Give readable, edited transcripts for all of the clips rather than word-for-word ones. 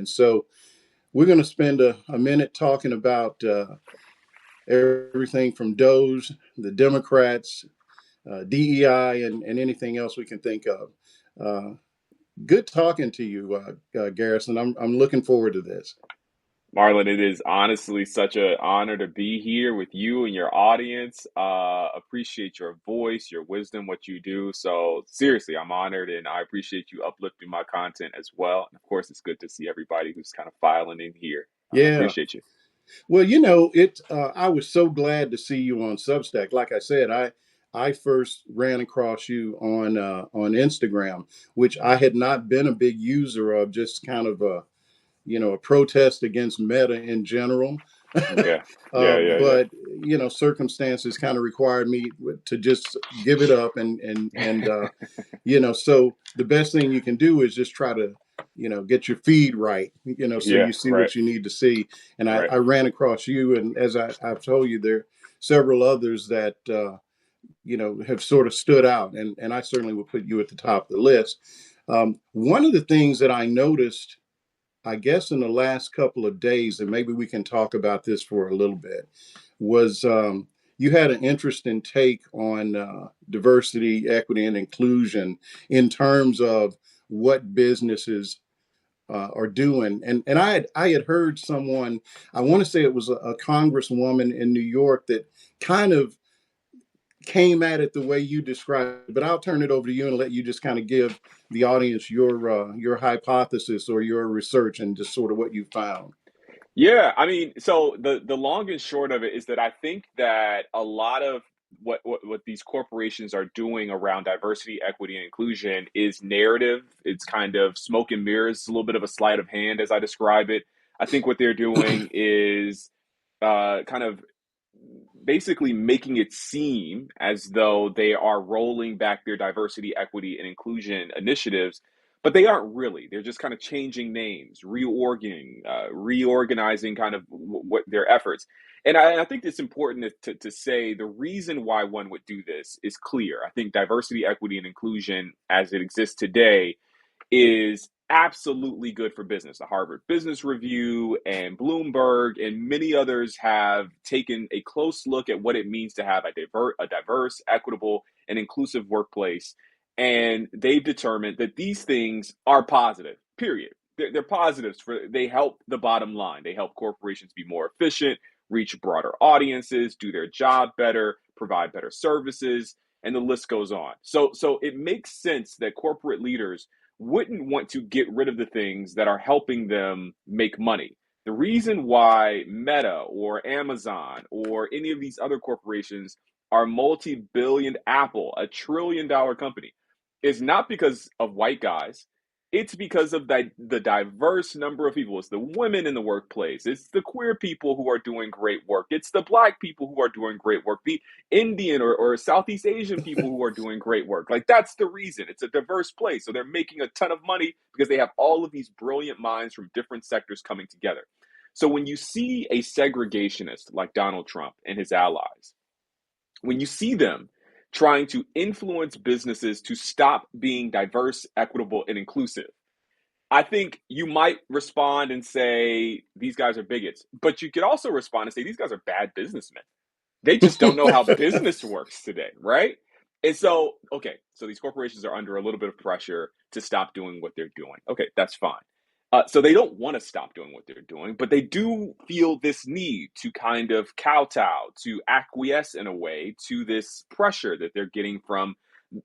So we're going to spend a minute talking about everything from DOGE, the Democrats, DEI, and anything else we can think of. Uh, Good talking to you, Garrison. I'm looking forward to this. Marlon, it is honestly such an honor to be here with you and your audience. Appreciate your voice, your wisdom, what you do. So seriously, I'm honored and I appreciate you uplifting my content as well. And of course, it's good to see everybody who's kind of filing in here. Yeah. Appreciate you. Well, it. I was so glad to see you on Substack. Like I said, I first ran across you on Instagram, which I had not been a big user of. Just kind of a protest against Meta in general. Yeah, yeah. But circumstances kind of required me to just give it up, so the best thing you can do is just try to get your feed right, so Yeah, you see right, what you need to see. And I, right. I ran across you, and as I've told you, there are several others that have sort of stood out, and I certainly would put you at the top of the list. One of the things that I noticed, I guess, in the last couple of days, and maybe we can talk about this for a little bit, was you had an interesting take on diversity, equity, and inclusion in terms of what businesses are doing. And I had heard someone, I want to say it was a congresswoman in New York, that kind of came at it the way you described it. But I'll turn it over to you and let you just kind of give the audience your hypothesis or your research and just sort of what you found. Yeah, I mean, so the long and short of it is that I think that a lot of what these corporations are doing around diversity, equity, and inclusion is narrative. It's kind of smoke and mirrors, a little bit of a sleight of hand, as I describe it. I think what they're doing is kind of basically making it seem as though they are rolling back their diversity, equity, and inclusion initiatives, but they aren't really. They're just kind of changing names, reorganizing kind of what their efforts. And I think it's important to say the reason why one would do this is clear. I think diversity, equity, and inclusion as it exists today is absolutely good for business. The Harvard Business Review and Bloomberg and many others have taken a close look at what it means to have a diverse, equitable, and inclusive workplace. And they've determined that these things are positive, period. They're positives they help the bottom line. They help corporations be more efficient, reach broader audiences, do their job better, provide better services, and the list goes on. So it makes sense that corporate leaders wouldn't want to get rid of the things that are helping them make money. The reason why Meta or Amazon or any of these other corporations are multi-billion, Apple, $1 trillion company, is not because of white guys. It's because of the diverse number of people. It's the women in the workplace. It's the queer people who are doing great work. It's the black people who are doing great work. The Indian or Southeast Asian people who are doing great work. Like, that's the reason. It's a diverse place. So they're making a ton of money because they have all of these brilliant minds from different sectors coming together. So when you see a segregationist like Donald Trump and his allies, when you see them trying to influence businesses to stop being diverse, equitable, and inclusive, I think you might respond and say, these guys are bigots. But you could also respond and say, these guys are bad businessmen. They just don't know how business works today, right? And so, okay, so these corporations are under a little bit of pressure to stop doing what they're doing. Okay, that's fine. So they don't want to stop doing what they're doing, but they do feel this need to kind of kowtow, to acquiesce in a way to this pressure that they're getting from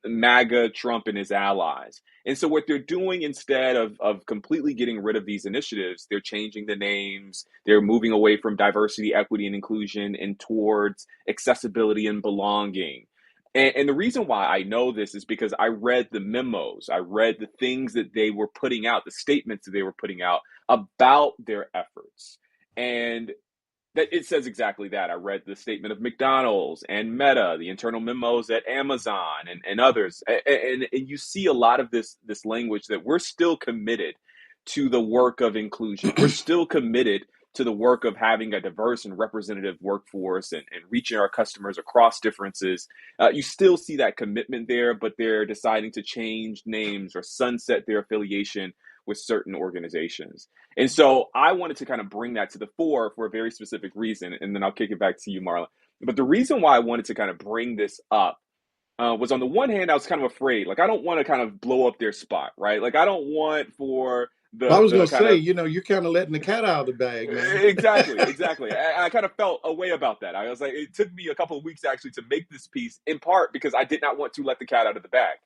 MAGA, Trump, and his allies. And so, what they're doing instead of completely getting rid of these initiatives, they're changing the names, they're moving away from diversity, equity, and inclusion and towards accessibility and belonging. And the reason why I know this is because I read the memos, I read the things that they were putting out, the statements that they were putting out about their efforts. And that it says exactly that. I read the statement of McDonald's and Meta, the internal memos at Amazon and others. And you see a lot of this language that we're still committed to the work of inclusion. We're still committed to the work of having a diverse and representative workforce and reaching our customers across differences. You still see that commitment there, but they're deciding to change names or sunset their affiliation with certain organizations. And so I wanted to kind of bring that to the fore for a very specific reason. And then I'll kick it back to you, Marlon. But the reason why I wanted to kind of bring this up was on the one hand, I was kind of afraid. Like, I don't want to kind of blow up their spot, right? Like, I don't want for I was the going to kind say, of you're kind of letting the cat out of the bag, man. exactly. I kind of felt a way about that. I was like, it took me a couple of weeks actually to make this piece, in part because I did not want to let the cat out of the bag.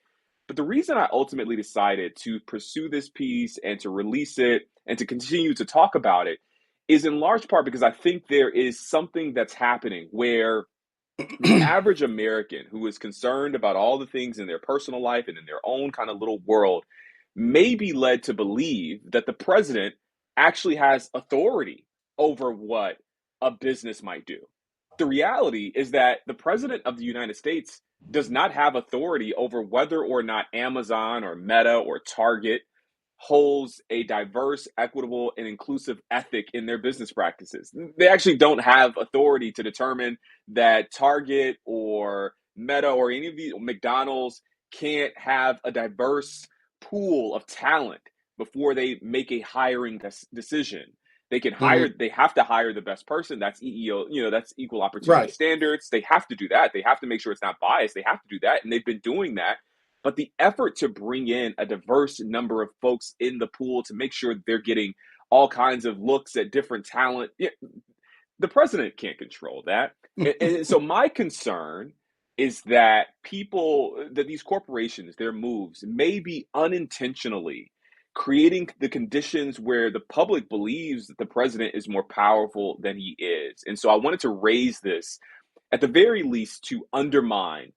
But the reason I ultimately decided to pursue this piece and to release it and to continue to talk about it is in large part because I think there is something that's happening where the average American who is concerned about all the things in their personal life and in their own kind of little world may be led to believe that the president actually has authority over what a business might do. The reality is that the president of the United States does not have authority over whether or not Amazon or Meta or Target holds a diverse, equitable, and inclusive ethic in their business practices. They actually don't have authority to determine that Target or Meta or any of these McDonald's can't have a diverse pool of talent before they make a hiring decision. They can hire, Mhm. they have to hire the best person. That's EEO, that's equal opportunity Right. standards. They have to do that. They have to make sure it's not biased. They have to do that. And they've been doing that. But the effort to bring in a diverse number of folks in the pool to make sure they're getting all kinds of looks at different talent, the president can't control that. And so my concern is that these corporations, their moves may be unintentionally creating the conditions where the public believes that the president is more powerful than he is. And so I wanted to raise this at the very least to undermine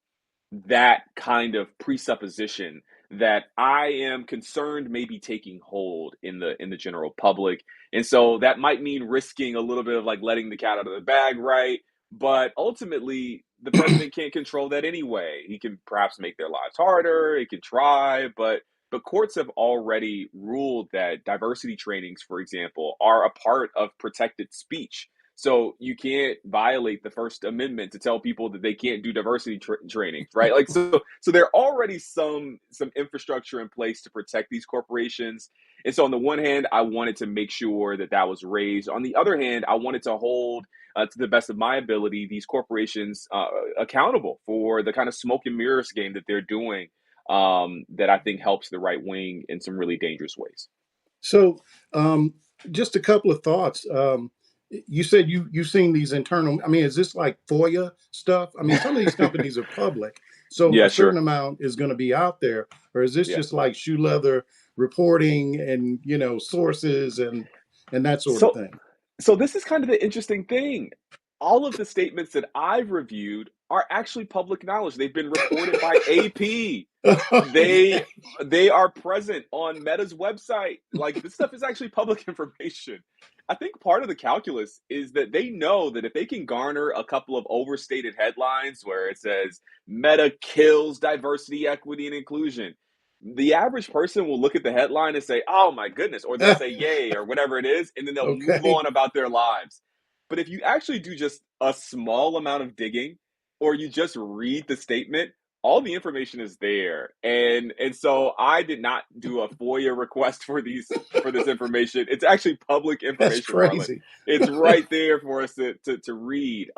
that kind of presupposition that I am concerned may be taking hold in the general public. And so that might mean risking a little bit of like letting the cat out of the bag, right? But ultimately, the president can't control that anyway. He can perhaps make their lives harder, he can try, but courts have already ruled that diversity trainings, for example, are a part of protected speech. So you can't violate the First Amendment to tell people that they can't do diversity trainings, right? Like so there are already some infrastructure in place to protect these corporations. And so on the one hand, I wanted to make sure that that was raised. On the other hand, I wanted to hold to the best of my ability these corporations accountable for the kind of smoke and mirrors game that they're doing that I think helps the right wing in some really dangerous ways. So, just a couple of thoughts. You said you've seen these internal. I mean, is this like FOIA stuff? I mean, some of these companies are public, so Yeah, a certain sure. amount is going to be out there. Or is this Yeah. just like shoe leather reporting and sources and that sort of So thing? So this is kind of the interesting thing. All of the statements that I've reviewed are actually public knowledge. They've been reported by AP. Okay. They are present on Meta's website. Like this stuff is actually public information. I think part of the calculus is that they know that if they can garner a couple of overstated headlines where it says Meta kills diversity, equity, and inclusion, the average person will look at the headline and say, "Oh my goodness," or they'll say "Yay," or whatever it is, and then they'll move Okay. on about their lives. But if you actually do just a small amount of digging, or you just read the statement, all the information is there. And so I did not do a FOIA request for this information. It's actually public That's information, Marlon. crazy. It's right there for us to read.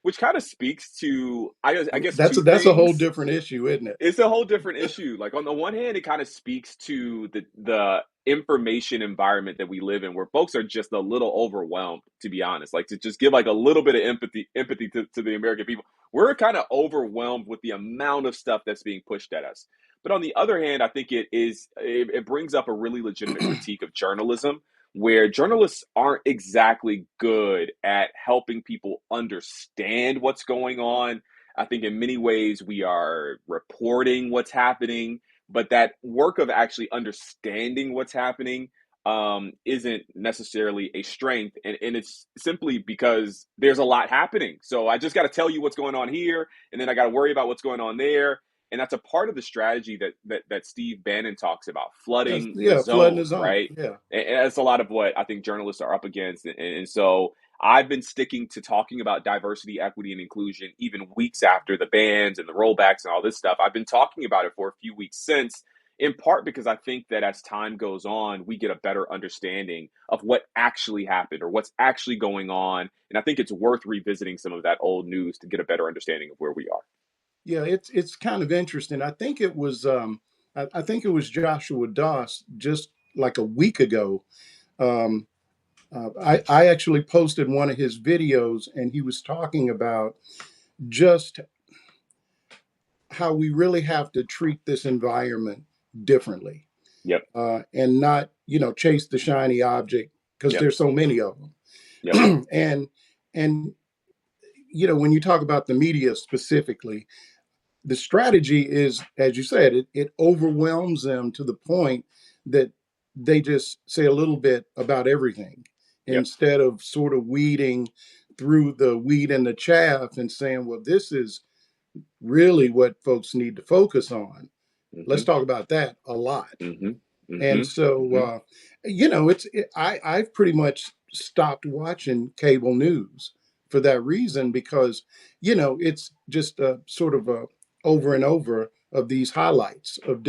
Which kind of speaks to I guess two That's a whole things. different issue, isn't it? It's a whole different issue. Like on the one hand, it kind of speaks to the information environment that we live in, where folks are just a little overwhelmed. To be honest, like to just give like a little bit of empathy to the American people, we're kind of overwhelmed with the amount of stuff that's being pushed at us. But on the other hand, I think it brings up a really legitimate critique of journalism, where journalists aren't exactly good at helping people understand what's going on. I think in many ways we are reporting what's happening, but that work of actually understanding what's happening isn't necessarily a strength. And it's simply because there's a lot happening. So I just got to tell you what's going on here, and then I got to worry about what's going on there. And that's a part of the strategy that Steve Bannon talks about, flooding the Yeah, flooding the zone, zone. right? Yeah. And that's a lot of what I think journalists are up against. And so I've been sticking to talking about diversity, equity, and inclusion even weeks after the bans and the rollbacks and all this stuff. I've been talking about it for a few weeks since in part because I think that as time goes on, we get a better understanding of what actually happened or what's actually going on. And I think it's worth revisiting some of that old news to get a better understanding of where we are. Yeah, it's kind of interesting. I think it was Joshua Doss just like a week ago. Um, I actually posted one of his videos, and he was talking about just how we really have to treat this environment differently, Yep. and not chase the shiny object because Yep. there's so many of Yep. them. And when you talk about the media specifically, the strategy is, as you said, it overwhelms them to the point that they just say a little bit about everything Yep. instead of sort of weeding through the wheat and the chaff and saying, well, this is really what folks need to focus on. Let's Hmm. talk about that a lot. Hmm. And Hmm. so, hmm I've pretty much stopped watching cable news for that reason because, it's just a sort of a over and over of these highlights of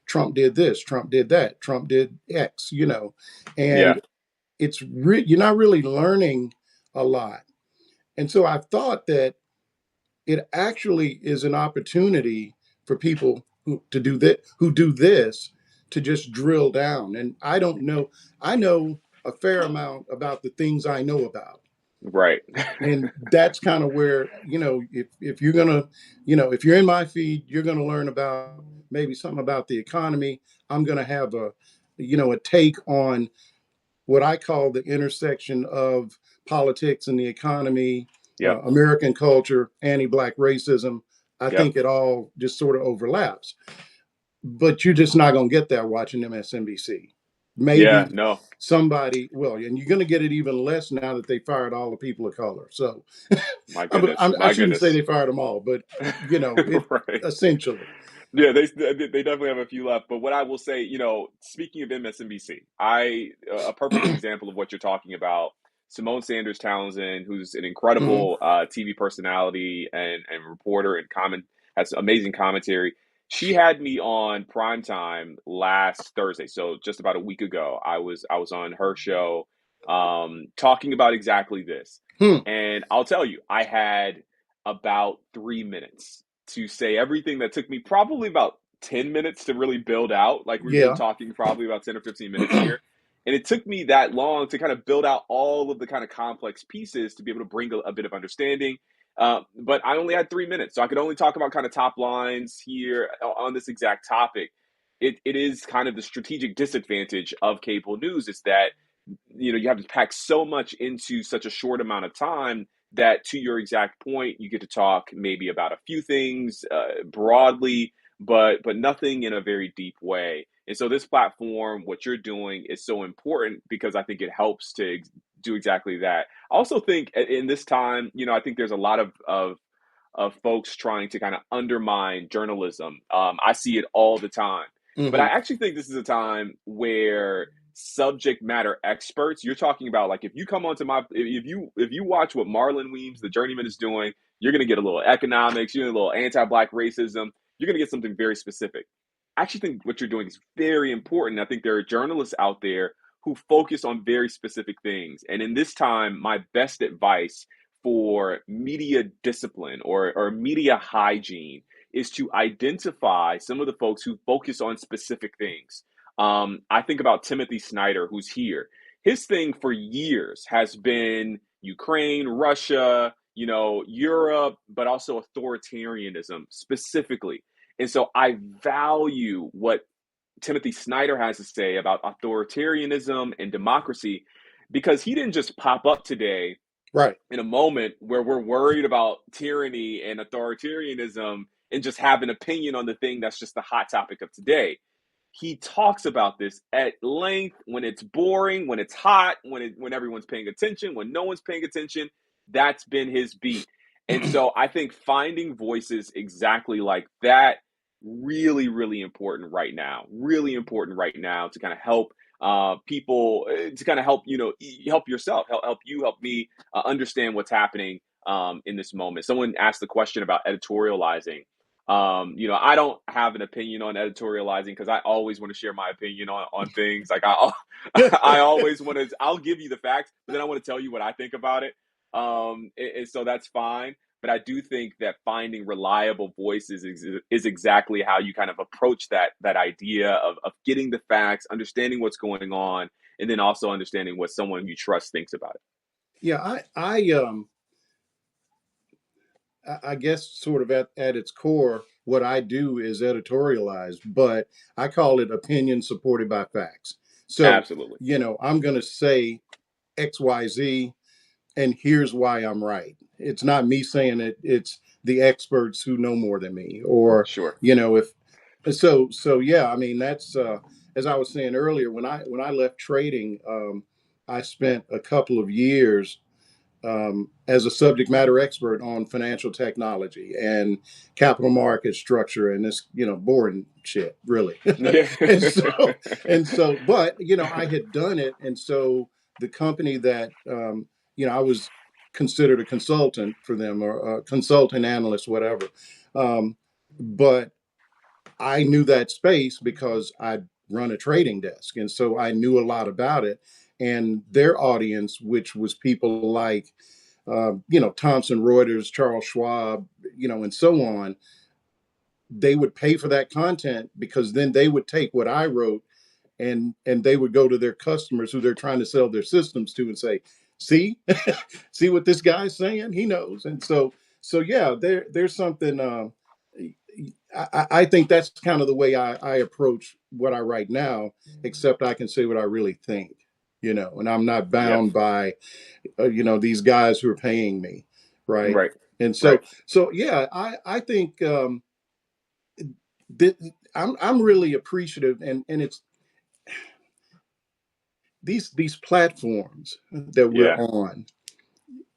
Trump did this, Trump did that, Trump did X, Yeah. and you're not really learning a lot. And so I've thought that it actually is an opportunity for people to do that, who do this, to just drill down. And I don't know, I know a fair amount about the things I know about. Right. And that's kind of where, if you're going to, if you're in my feed, you're going to learn about maybe something about the economy. I'm going to have a take on what I call the intersection of politics and the economy, Yep. American culture, anti-black racism. I Yep. think it all just sort of overlaps. But you're just not going to get that watching MSNBC. Yeah. Maybe No. somebody, well, and you're going to get it even less now that they fired all the people of color. So My goodness. I My shouldn't say goodness. they fired them all, but it Right. essentially. Yeah, they definitely have a few left. But what I will say, speaking of MSNBC, a perfect example of what you're talking about. Simone Sanders Townsend, who's an Mhm. incredible TV personality and reporter and has amazing commentary. She had me on primetime last Thursday, so just about a week ago. I was on her show, talking about exactly this, Hmm. and I'll tell you, I had about 3 minutes to say everything that took me probably about 10 minutes to really build out. Like we've been Yeah. talking probably about 10 or 15 minutes here. And it took me that long to kind of build out all of the kind of complex pieces to be able to bring a bit of understanding. But I only had 3 minutes, so I could only talk about kind of top lines here on this exact topic. It is kind of the strategic disadvantage of cable news is that you have to pack so much into such a short amount of time that, to your exact point, you get to talk maybe about a few things broadly, but nothing in a very deep way. And so this platform, what you're doing, is so important because I think it helps to do exactly that. I also think in this time, I think there's a lot of folks trying to kind of undermine journalism. I see it all the time. But I Hmm. actually think this is a time where subject matter experts, you're talking about, like, if you come onto if you watch what Marlon Weems, the journeyman, is doing, you're gonna get a little economics, you're gonna get a little anti-black racism, you're gonna get something very specific. I actually think what you're doing is very important. I think there are journalists out there who focus on very specific things. And in this time, my best advice for media discipline or media hygiene is to identify some of the folks who focus on specific things. I think about Timothy Snyder, who's here. His thing for years has been Ukraine, Russia, Europe, but also authoritarianism specifically. And so I value what Timothy Snyder has to say about authoritarianism and democracy because he didn't just pop up today Right. in a moment where we're worried about tyranny and authoritarianism and just have an opinion on the thing that's just the hot topic of today. He talks about this at length when it's boring, when it's hot, when everyone's paying attention, when no one's paying attention. That's been his beat. And so I think finding voices exactly like that really, really important right now. Really important right now to kind of help people to kind of help help yourself, help you, help me understand what's happening in this moment. Someone asked the question about editorializing. I don't have an opinion on editorializing because I always want to share my opinion on things. Like I always want to. I'll give you the facts, but then I want to tell you what I think about it. And so that's fine. But I do think that finding reliable voices is exactly how you kind of approach that idea of getting the facts, understanding what's going on, and then also understanding what someone you trust thinks about it. Yeah, I guess sort of at its core, what I do is editorialize, but I call it opinion supported by facts. So, Absolutely. I'm going to say XYZ, and here's why I'm right. It's not me saying it, it's the experts who know more than me. Or, Sure. if so yeah, I mean, that's as I was saying earlier, when I left trading, I spent a couple of years as a subject matter expert on financial technology and capital market structure and this, boring shit, really. Yeah. and so, but I had done it, and so the company that I was considered a consultant for them, or a consultant analyst, whatever. But I knew that space because I'd run a trading desk, and so I knew a lot about it. And their audience, which was people like Thomson Reuters, Charles Schwab, and so on, they would pay for that content because then they would take what I wrote, and they would go to their customers who they're trying to sell their systems to and say, "See, see what this guy's saying? He knows." And so yeah, there's something. I think that's kind of the way I approach what I write now, except I can say what I really think, and I'm not Yeah. bound by these guys who are paying me, right? Right. And Right. so yeah, I think that I'm really appreciative, and it's these platforms that we're Yeah. on.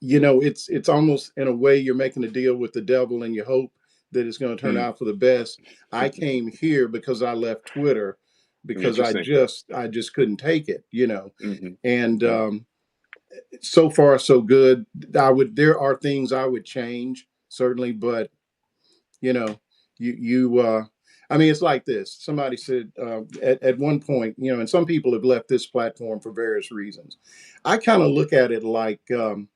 It's almost in a way you're making a deal with the devil, and you hope that it's going to turn Hmm. out for the best. I came here because I left Twitter because I Interesting. just couldn't take it, Hmm. and Hmm. so far so good. There are things I would change, certainly, but you know you I mean, it's like this. Somebody said at one point, and some people have left this platform for various reasons. I kind of look at it like the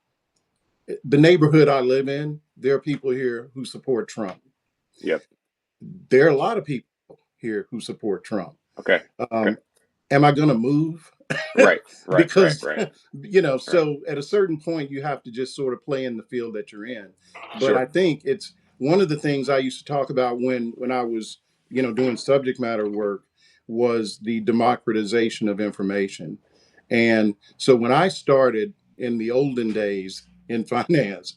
neighborhood I live in. There are people here who support Trump. Yep. There are a lot of people here who support Trump. Okay. Okay. um, am I going to move? Right. Right. Right. Because Right. Right. so at a certain point you have to just sort of play in the field that you're in. But I Sure. think it's one of the things I used to talk about when I was doing subject matter work was the democratization of information. And so when I started in the olden days in finance,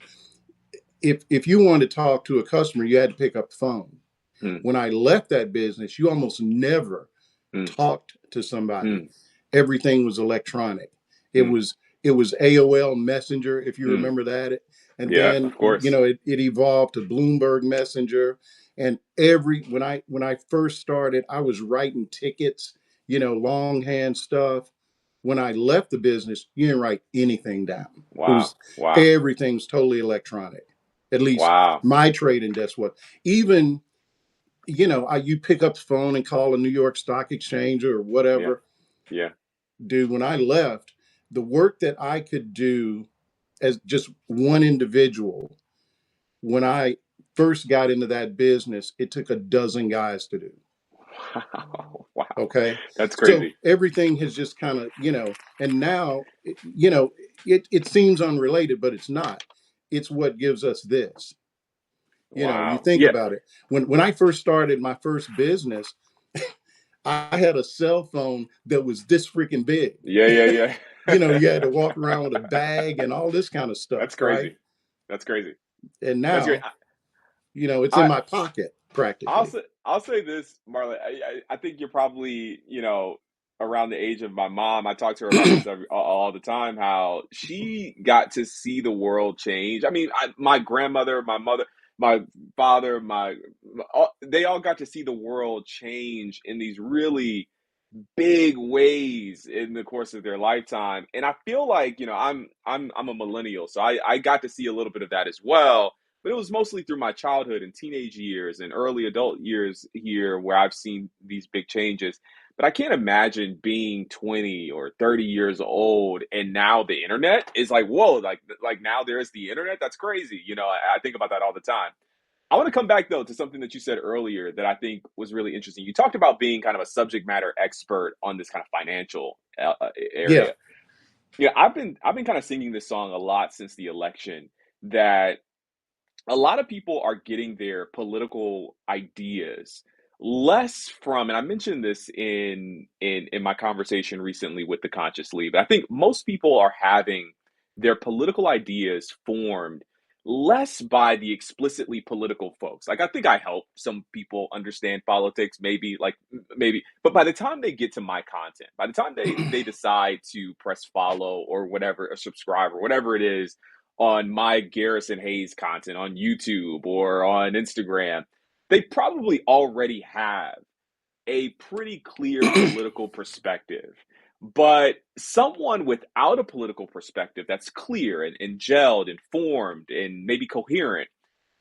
if you wanted to talk to a customer, you had to pick up the phone. Hmm. When I left that business, you almost never Hmm. talked to somebody. Hmm. Everything was electronic. It Hmm. was it was AOL Messenger, if you Hmm. remember that. And Yeah. then Of course. it evolved to Bloomberg Messenger. And when I first started, I was writing tickets, longhand stuff. When I left the business, you didn't write anything down. It Wow. was Wow. Everything's totally electronic. At least Wow. my trading desk was. Even you pick up the phone and call a New York Stock Exchange or Yeah. whatever. Yeah. Dude, when I left, the work that I could do as just one individual, when I first got into that business, it took a dozen guys to do. Wow. Wow. Okay. That's So crazy. everything has just kind of, and now, it seems unrelated, but it's not. It's what gives us this. You Wow. think Yeah. about it. When I first started my first business, I had a cell phone that was this freaking big. Yeah. Yeah. You had to Yeah. walk around with a bag and all this kind of That's stuff, right? crazy. That's crazy. And That's great. now, it's in I my pocket I'll practically. say I'll say this, Marlon. I think you're probably around the age of my mom. I talk to her about this all the time. How she got to see the world change. I mean, my grandmother, my mother, my father, they all got to see the world change in these really big ways in the course of their lifetime. And I feel like I'm a millennial, so I got to see a little bit of that as well. but it was mostly through my childhood and teenage years and early adult years here where I've seen these big changes. But I can't imagine being 20 or 30 years old and now the internet is like, whoa, like now there's the internet. That's crazy. I think about that all the time. I want to come back though to something that you said earlier that I think was really interesting. You talked about being kind of a subject matter expert on this kind of financial Yeah. area. Yeah, I've been kind of singing this song a lot since the election that a lot of people are getting their political ideas less from, and I mentioned this in my conversation recently with the conscious lead, but I think most people are having their political ideas formed less by the explicitly political folks. Like I think I help some people understand politics, maybe maybe, but by the time they get to my content, by the time they decide to press follow or whatever, or subscribe or whatever it is on my Garrison Hayes content on YouTube or on Instagram, they probably already have a pretty clear political perspective. But someone without a political perspective that's clear and gelled and formed and maybe coherent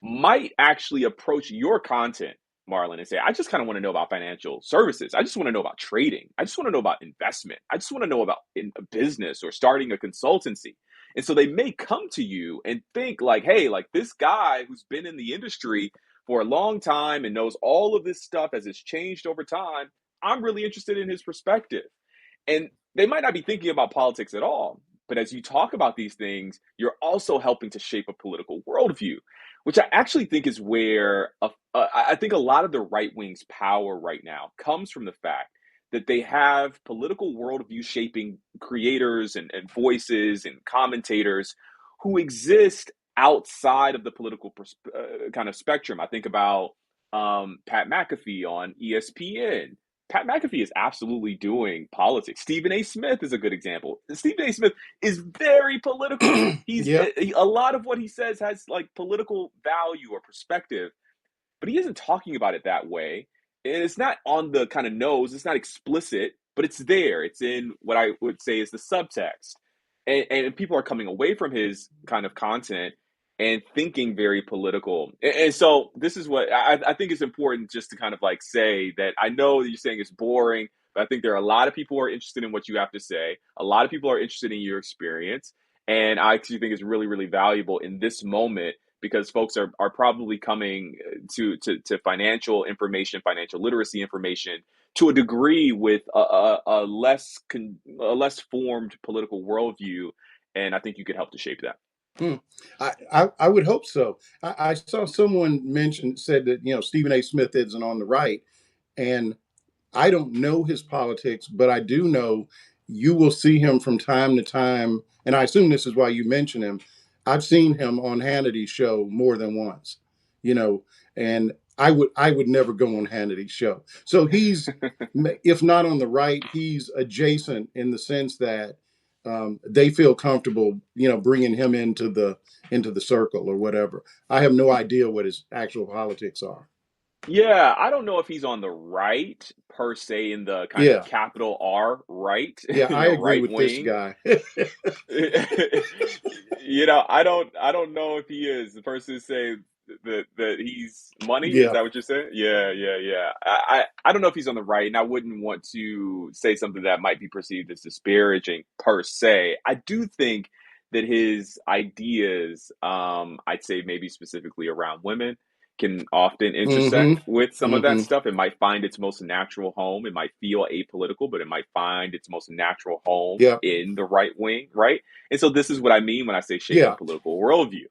might actually approach your content, Marlon, and say, I just kind of want to know about financial services. I just want to know about trading. I just want to know about investment. I just want to know about in a business or starting a consultancy. And so they may come to you and think like, hey, like this guy who's been in the industry for a long time and knows all of this stuff as it's changed over time, I'm really interested in his perspective. And they might not be thinking about politics at all. But as you talk about these things, you're also helping to shape a political worldview, which I actually think is where I think a lot of the right wing's power right now comes from the fact that they have political worldview shaping creators and voices and commentators who exist outside of the political kind of spectrum. I think about Pat McAfee on ESPN. Pat McAfee is absolutely doing politics. Stephen A. Smith is a good example. Stephen A. Smith is very political. Yeah. A lot of what he says has like political value or perspective, but he isn't talking about it that way. And it's not on the kind of nose, it's not explicit, but it's there. It's in what I would say is the subtext. And people are coming away from his kind of content and thinking very political. And so this is what I think is important just to kind of like say that I know that you're saying it's boring, but I think there are a lot of people who are interested in what you have to say. A lot of people are interested in your experience. And I actually think it's really, really valuable in this moment because folks are probably coming to financial information, financial literacy information to a degree with a less formed political worldview, and I think you could help to shape that. Hmm. I would hope so. I saw someone said that, Stephen A. Smith isn't on the right. And I don't know his politics, but I do know you will see him from time to time. And I assume this is why you mention him. I've seen him on Hannity's show more than once, you know, and I would never go on Hannity's show. So he's, if not on the right, he's adjacent in the sense that they feel comfortable, bringing him into the circle or whatever. I have no idea what his actual politics are. Yeah, I don't know if he's on the right per se in the kind of Yeah, capital R right, yeah, in I the agree right with this wing. guy. I don't know if he is. The person say that he's money. Is Yeah, that what you're saying? Yeah, yeah, yeah. I don't know if he's on the right, and I wouldn't want to say something that might be perceived as disparaging per se. I do think that his ideas, I'd say maybe specifically around women, can often mm-hmm, intersect with some of that mm-hmm, stuff. It might find its most natural home. It might feel apolitical, but it might find its most natural home yeah, in the right wing, right? And so this is what I mean when I say shape a yeah, political worldview.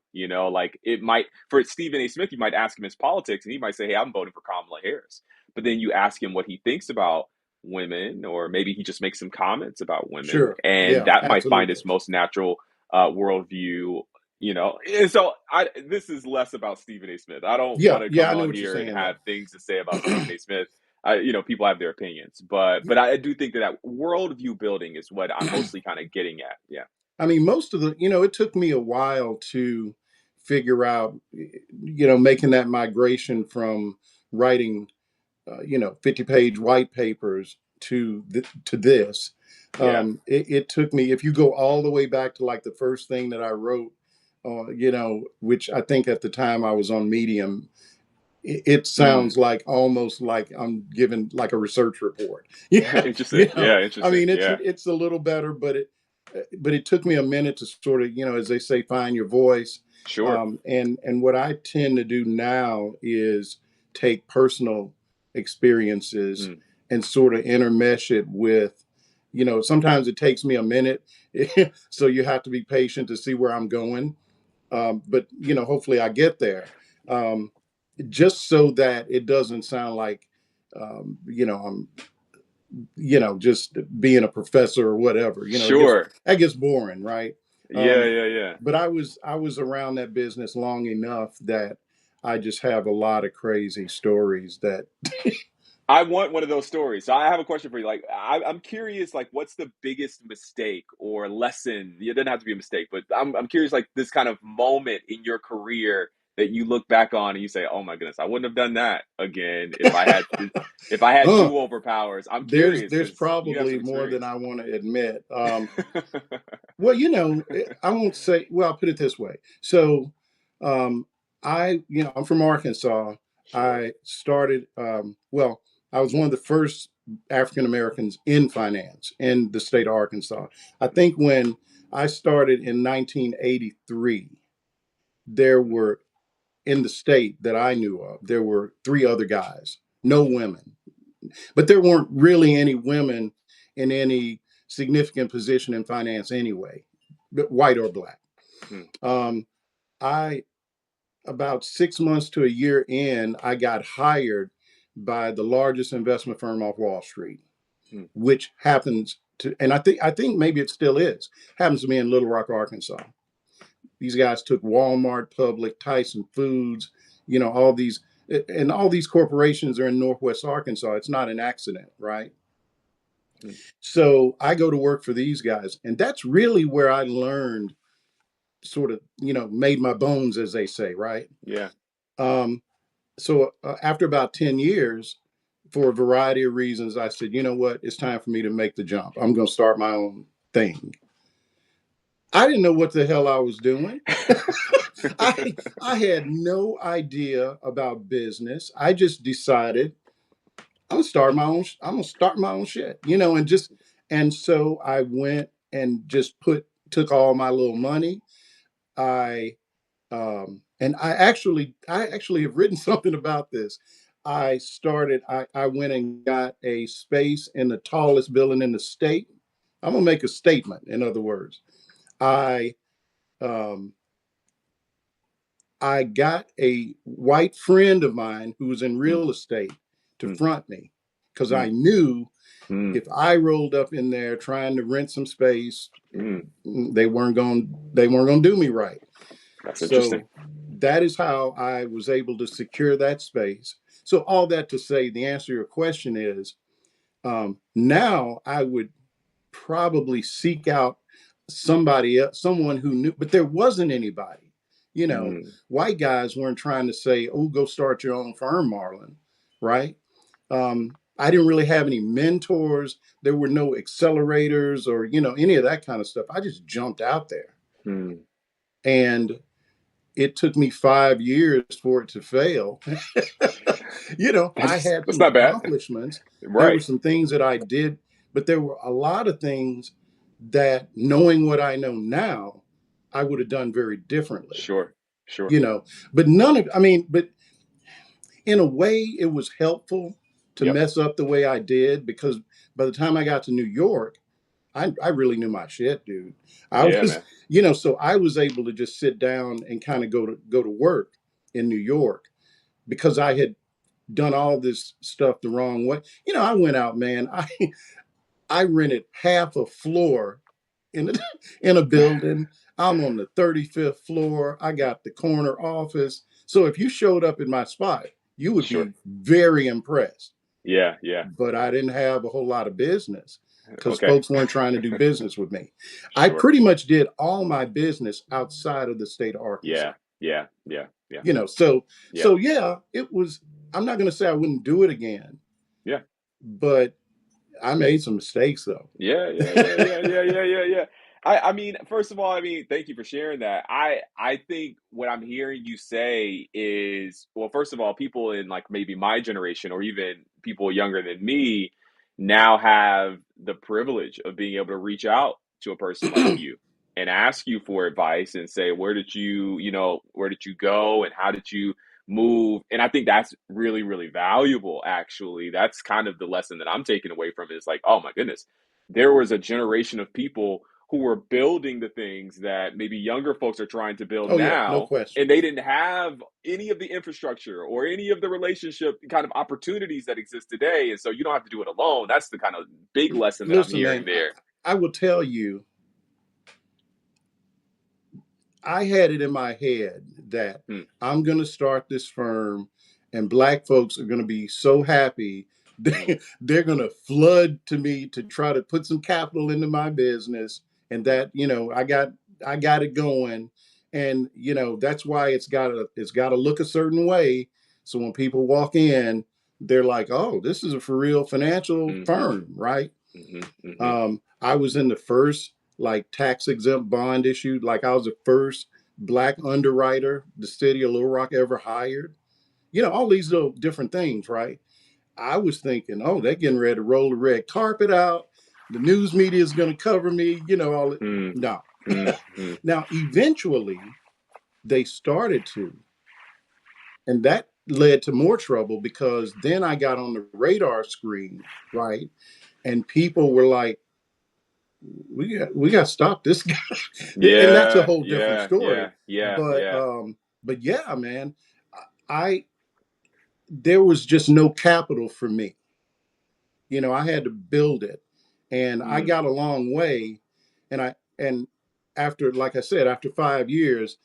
Like it might, for Stephen A. Smith, you might ask him his politics and he might say, hey, I'm voting for Kamala Harris. But then you ask him what he thinks about women, or maybe he just makes some comments about women, sure, and yeah, that might find absolutely, its most natural worldview. And so this is less about Stephen A. Smith. I don't yeah, want to yeah. come I know on what you're here and saying have though. things to say about Stephen A. Smith. People have their opinions, but I do think that worldview building is what I'm mostly kind of getting at. Yeah. I mean, most of it took me a while to figure out, making that migration from writing 50-page white papers to this. Yeah. It took me, if you go all the way back to like the first thing that I wrote, which I think at the time I was on Medium, it Mm. sounds like almost like I'm giving like a research report. Yeah, Interesting. Yeah, I interesting. mean Yeah. it's a little better, but it took me a minute to sort of, as they say, find your voice. Sure. And what I tend to do now is take personal experiences Mm. and sort of intermesh it with, sometimes it takes me a minute, so you have to be patient to see where I'm going. But hopefully I get there. Um, just so that it doesn't sound like I'm just being a professor or whatever. Sure. That gets boring, right? Yeah, um, yeah, yeah. but I was around that business long enough that I just have a lot of crazy stories that I want one of those stories. So I have a question for you. Like, I'm curious. Like, what's the biggest mistake or lesson? It doesn't have to be a mistake, but I'm curious. Like, this kind of moment in your career that you look back on and you say, "Oh my goodness, I wouldn't have done that again if I had uh, do over powers." I'm curious there's because you have probably some more than experience. I want to admit. Well, I won't say. Well, I'll put it this way. So, um, I'm from Arkansas. Sure. I started. Well, I was one of the first African Americans in finance in the state of Arkansas. I Mm, think when I started in 1983, there mm, were in the state that I knew of, there were three other guys, no women, but there weren't really any women in any significant position in finance anyway, white or black. mm, Um, I About 6 months to a year in, I got hired by the largest investment firm off Wall Street, mm, which happens to, and I think maybe it still is, happens to be in Little Rock, Arkansas. These guys took Walmart public, Tyson Foods, all these, and all these corporations are in Northwest Arkansas. It's not an accident, right? mm. So I go to work for these guys, and that's really where I learned, sort of, made my bones, as they say, right? Yeah. Um, so after about 10 years, for a variety of reasons, I said, you know what? It's time for me to make the jump. I'm going to start my own thing. I didn't know what the hell I was doing. I had no idea about business. I just decided I'm gonna start my own shit, and so I went and just took all my little money. I and I actually have written something about this. I went and got a space in the tallest building in the state. I'm gonna make a statement, in other words. I um I got a white friend of mine who was in Mm, real estate to mm, front me, because I mm, knew mm, if I rolled up in there trying to rent some space, mm. they weren't going to do me right. That's interesting. So that is how I was able to secure that space. So all that to say, the answer to your question is, now I would probably seek out somebody else, someone who knew, but there wasn't anybody. Mm, White guys weren't trying to say, "Oh, go start your own firm, Marlon," right? I didn't really have any mentors. There were no accelerators or any of that kind of stuff. I just jumped out there, mm. and it took me 5 years for it to fail. I had That's some not bad. accomplishments. There were Right. some things that I did, but there were a lot of things that, knowing what I know now, I would have done very differently. Sure. Sure. You know, but none of, I mean, but in a way, it was helpful to Yep. mess up the way I did, because by the time I got to New York, I really knew my shit, dude. I Yeah, was, man. so I was able to just sit down and kind of go to work in New York, because I had done all this stuff the wrong way. I went out, man. I rented half a floor in a, in a building. I'm on the 35th floor. I got the corner office. So if you showed up in my spot, you would Sure. be very impressed. Yeah, yeah. But I didn't have a whole lot of business, because Okay. folks weren't trying to do business with me. I Sure. pretty much did all my business outside of the state of Arkansas. Yeah. Yeah. Yeah. Yeah. So Yeah. yeah, it was. I'm not going to say I wouldn't do it again, Yeah. but I made some mistakes though. Yeah. Yeah. Yeah. Yeah. Yeah. Yeah. Yeah. Yeah. I mean, first of all, I mean, thank you for sharing that. I think what I'm hearing you say is, well, first of all, people in like maybe my generation or even people younger than me now have the privilege of being able to reach out to a person like you and ask you for advice and say, where did you, where did you go and how did you move? And I think that's really, really valuable, actually. That's kind of the lesson that I'm taking away from it. Is like, oh my goodness, there was a generation of people who were building the things that maybe younger folks are trying to build Oh yeah, no now, question. and they didn't have any of the infrastructure or any of the relationship kind of opportunities that exist today, and so you don't have to do it alone. That's the kind of big lesson that I'm Listen, hearing man, there. I will tell you, I had it in my head that Hmm. I'm going to start this firm and black folks are going to be so happy. Mm, They're going to flood to me to try to put some capital into my business and that, I got it going. And, that's why it's got to look a certain way. So when people walk in, they're like, "Oh, this is a for real financial mhm, firm, right?" mhm, mhm. I was in the first like tax exempt bond issue. Like I was the first black underwriter the city of Little Rock ever hired. All these little different things, right? I was thinking, oh, they're getting ready to roll the red carpet out. The news media is going to cover me. All it. Mm, No. mm, mm. Now, eventually, they started to, and that led to more trouble because then I got on the radar screen, right? And people were like, we got to stop this guy. And that's a Yeah, whole different yeah, story. yeah, yeah, But yeah. um, but yeah, man, I there was just no capital for me. I had to build it, and I Mm, got a long way. And after, like I said, after 5 years,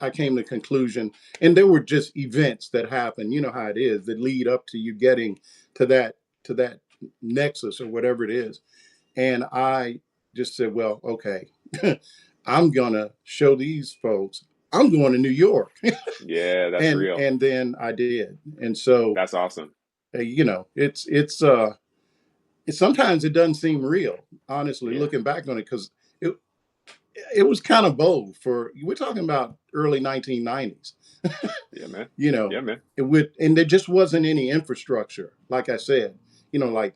I came to the conclusion, and there were just events that happened. You know how it is that lead up to you getting to that nexus or whatever it is. And I just said, well, okay, I'm gonna show these folks I'm going to New York. yeah, that's and real. and then I did. And so That's awesome. sometimes it doesn't seem real, honestly, Yeah, looking back on it, because it it was kind of bold for we're talking about early 1990s. yeah, man. you know Yeah, man. and there just wasn't any infrastructure, like I said, like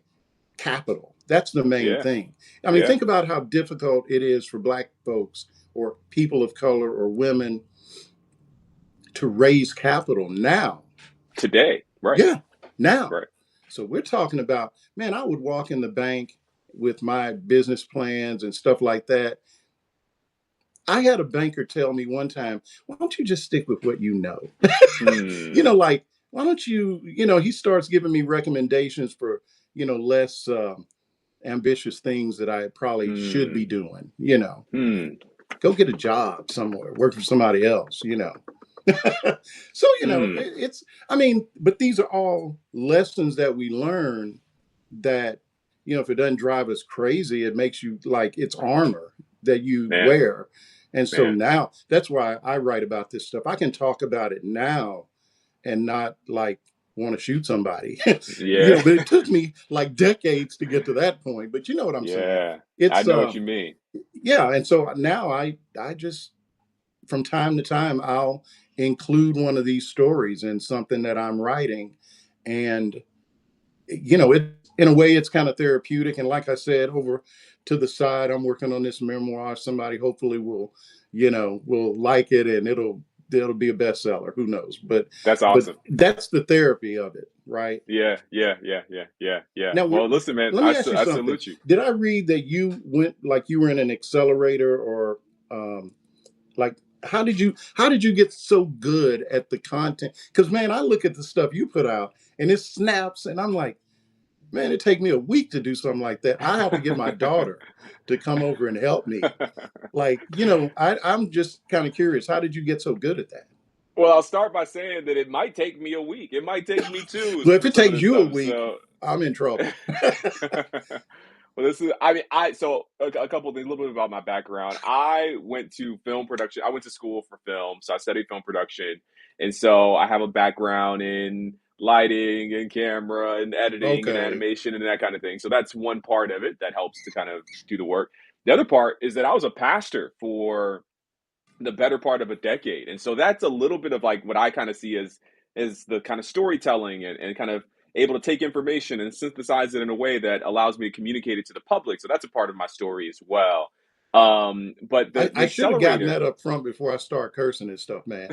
capital. That's the main Yeah, thing. I mean, yeah. think about how difficult it is for black folks or people of color or women to raise capital now. Today, right, Yeah, now. right. So we're talking about, man, I would walk in the bank with my business plans and stuff like that. I had a banker tell me one time, why don't you just stick with what you know? Hmm. Like, why don't he starts giving me recommendations for, less ambitious things that I probably should be Hmm. doing. Hmm. Go get a job somewhere, work for somebody else. So, Hmm. I mean, but these are all lessons that we learn that, if it doesn't drive us crazy, it makes you like it's armor that you Man, wear. And so man. now that's why I write about this stuff. I can talk about it now and not like want to shoot somebody. Yeah. But it took me like decades to get to that point. But you know what I'm saying? Yeah. I It's know what you mean. yeah, and so now I just from time to time I'll include one of these stories in something that I'm writing, and it in a way it's kind of therapeutic. And like I said, over to the side, I'm working on this memoir. Somebody hopefully will like it, and it'll be a bestseller. Who knows? But That's but awesome. that's the therapy of it, right? Yeah, yeah, yeah, yeah, yeah, yeah. Now, Well, listen, man, let me ask you I something. salute you. Did I read that you went like you were in an accelerator, or like how did you get so good at the content? Because man, I look at the stuff you put out and it snaps, and I'm like, man, it take me a week to do something like that. I have to get my daughter to come over and help me. Like, I'm just kind of curious. How did you get so good at that? Well, I'll start by saying that it might take me a week. It might take me 2 Well, if for it some of takes this you a stuff. week, So I'm in trouble. well, this is, I mean, a couple of things, a little bit about my background. I went to film production. I went to school for film, so I studied film production. And so I have a background in lighting and camera and editing and Okay. animation and that kind of thing. So that's one part of it that helps to kind of do the work. The other part is that I was a pastor for the better part of a decade. And so that's a little bit of like what I kind of see as the kind of storytelling and kind of able to take information and synthesize it in a way that allows me to communicate it to the public. So that's a part of my story as well. But the I should have gotten accelerator, that up front before I start cursing and stuff, man.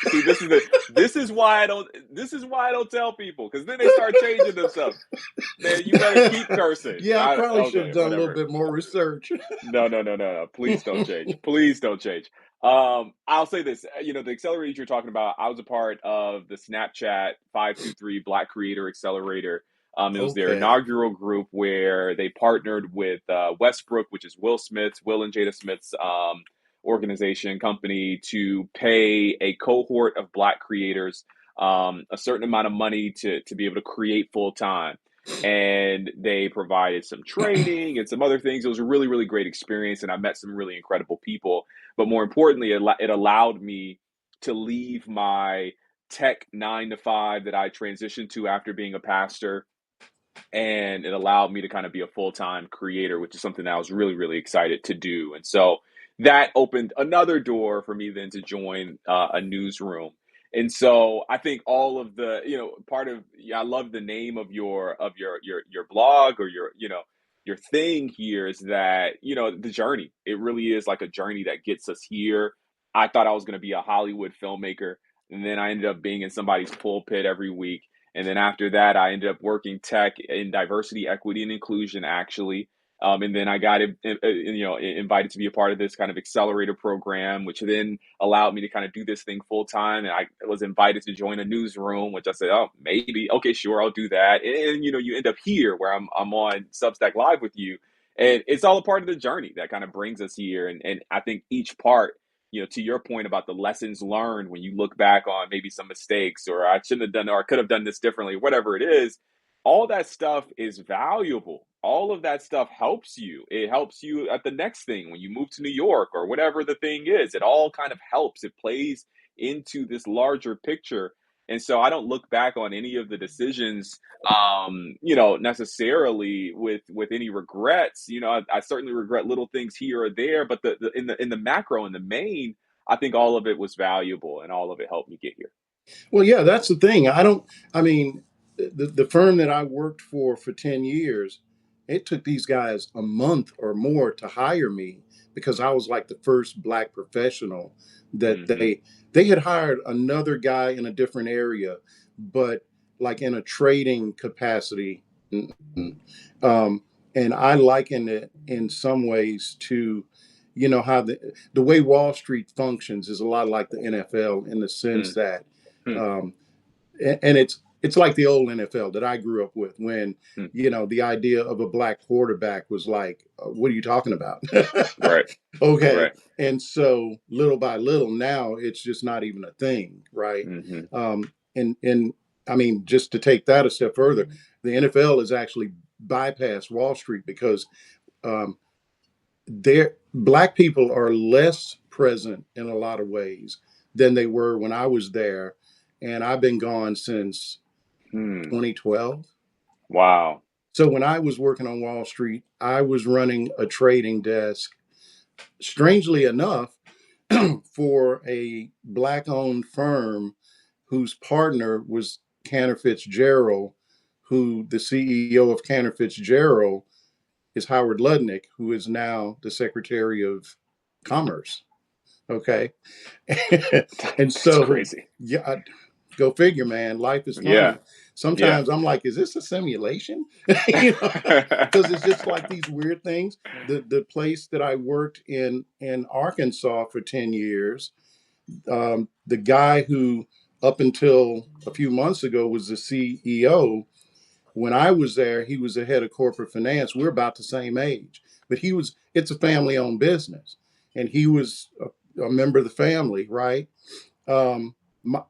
see, this is why I don't tell people, because then they start changing themselves. Man, you better keep cursing. Yeah, I probably should Okay, have done a little whatever. bit more research. No, no, no, no, no. Please don't change. Please don't change. I'll say this. The accelerator you're talking about, I was a part of the Snapchat 523 Black Creator Accelerator. It was their Okay. inaugural group where they partnered with Westbrook, which is Will and Jada Smith's organization company, to pay a cohort of Black creators a certain amount of money to be able to create full time, and they provided some training and some other things. It was a really, really great experience, and I met some really incredible people. But more importantly, it allowed me to leave my tech 9 to 5 that I transitioned to after being a pastor, and it allowed me to kind of be a full-time creator, which is something that I was really, really excited to do. And so that opened another door for me then to join a newsroom. And so I think all of the, part of, yeah, I love the name of your blog, or your thing here, is that, the journey. It really is like a journey that gets us here. I thought I was going to be a Hollywood filmmaker, and then I ended up being in somebody's pulpit every week. And then after that, I ended up working tech in diversity, equity, and inclusion, actually. And then I got invited to be a part of this kind of accelerator program, which then allowed me to kind of do this thing full time. And I was invited to join a newsroom, which I said, oh, maybe, okay, sure, I'll do that. And you end up here where I'm on Substack Live with you, and it's all a part of the journey that kind of brings us here. And I think each part, to your point about the lessons learned, when you look back on maybe some mistakes, or I shouldn't have done, or I could have done this differently, whatever it is, all that stuff is valuable. All of that stuff helps you. It helps you at the next thing when you move to New York or whatever the thing is. It all kind of helps. It plays into this larger picture. And so I don't look back on any of the decisions, necessarily with any regrets. I certainly regret little things here or there, but in the macro, in the main, I think all of it was valuable and all of it helped me get here. Well, yeah, that's the thing. I mean, the firm that I worked for 10 years, it took these guys a month or more to hire me because I was like the first Black professional that Hmm. they had hired another guy in a different area, but like in a trading capacity. Um, and I liken it in some ways to, how the way Wall Street functions is a lot like the NFL in the sense Hmm. that Hmm. um, and it's like the old NFL that I grew up with when Hmm. the idea of a Black quarterback was like, what are you talking about? Right. Okay, Right. and so little by little now it's just not even a thing, right? Hmm. And I mean, just to take that a step further, the NFL has actually bypassed Wall Street because um, there Black people are less present in a lot of ways than they were when I was there, and I've been gone since Hmm. 2012. Wow. So when I was working on Wall Street, I was running a trading desk, strangely enough, for a Black owned firm whose partner was Cantor Fitzgerald, who the CEO of Cantor Fitzgerald is Howard Lutnick, who is now the Secretary of Commerce. Okay. And That's so, crazy. yeah, go figure, man. Life is Yeah. funny. Yeah. Sometimes I'm like, is this a simulation? Because it's just like these weird things. The place that I worked in Arkansas for 10 years, the guy who up until a few months ago was the CEO, when I was there, he was the head of corporate finance. We're about the same age, but it's a family owned business. And he was a member of the family, right?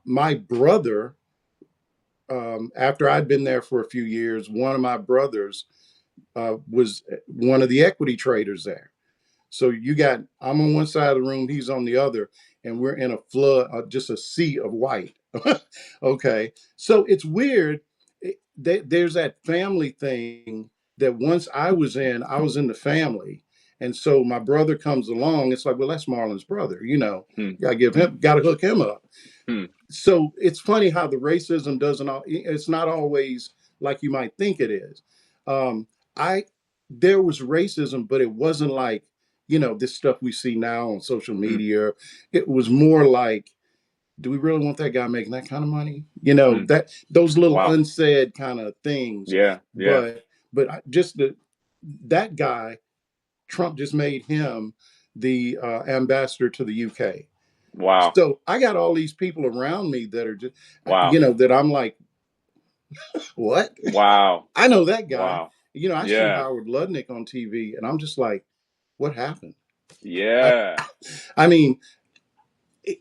My brother, after I'd been there for a few years, one of my brothers was one of the equity traders there. So I'm on one side of the room, he's on the other, and we're in a flood, just a sea of white. Okay. So it's weird. There's that family thing that once I was in the family. And so my brother comes along. It's like, well, that's Marlon's brother. Hmm. Hmm. Got to hook him up. Hmm. So it's funny how the racism doesn't. It's not always like you might think it is. Um, I There was racism, but it wasn't like this stuff we see now on social Hmm. media. It was more like, do we really want that guy making that kind of money? Hmm. That those little Wow. unsaid kind of things. Yeah. Yeah. But just that guy, Trump just made him the ambassador to the UK. Wow. So I got all these people around me that are just, Wow. that I'm like, what? Wow. I know that guy. Wow. I see Yeah. Howard Ludnick on TV, and I'm just like, what happened? I, Yeah. I mean, it,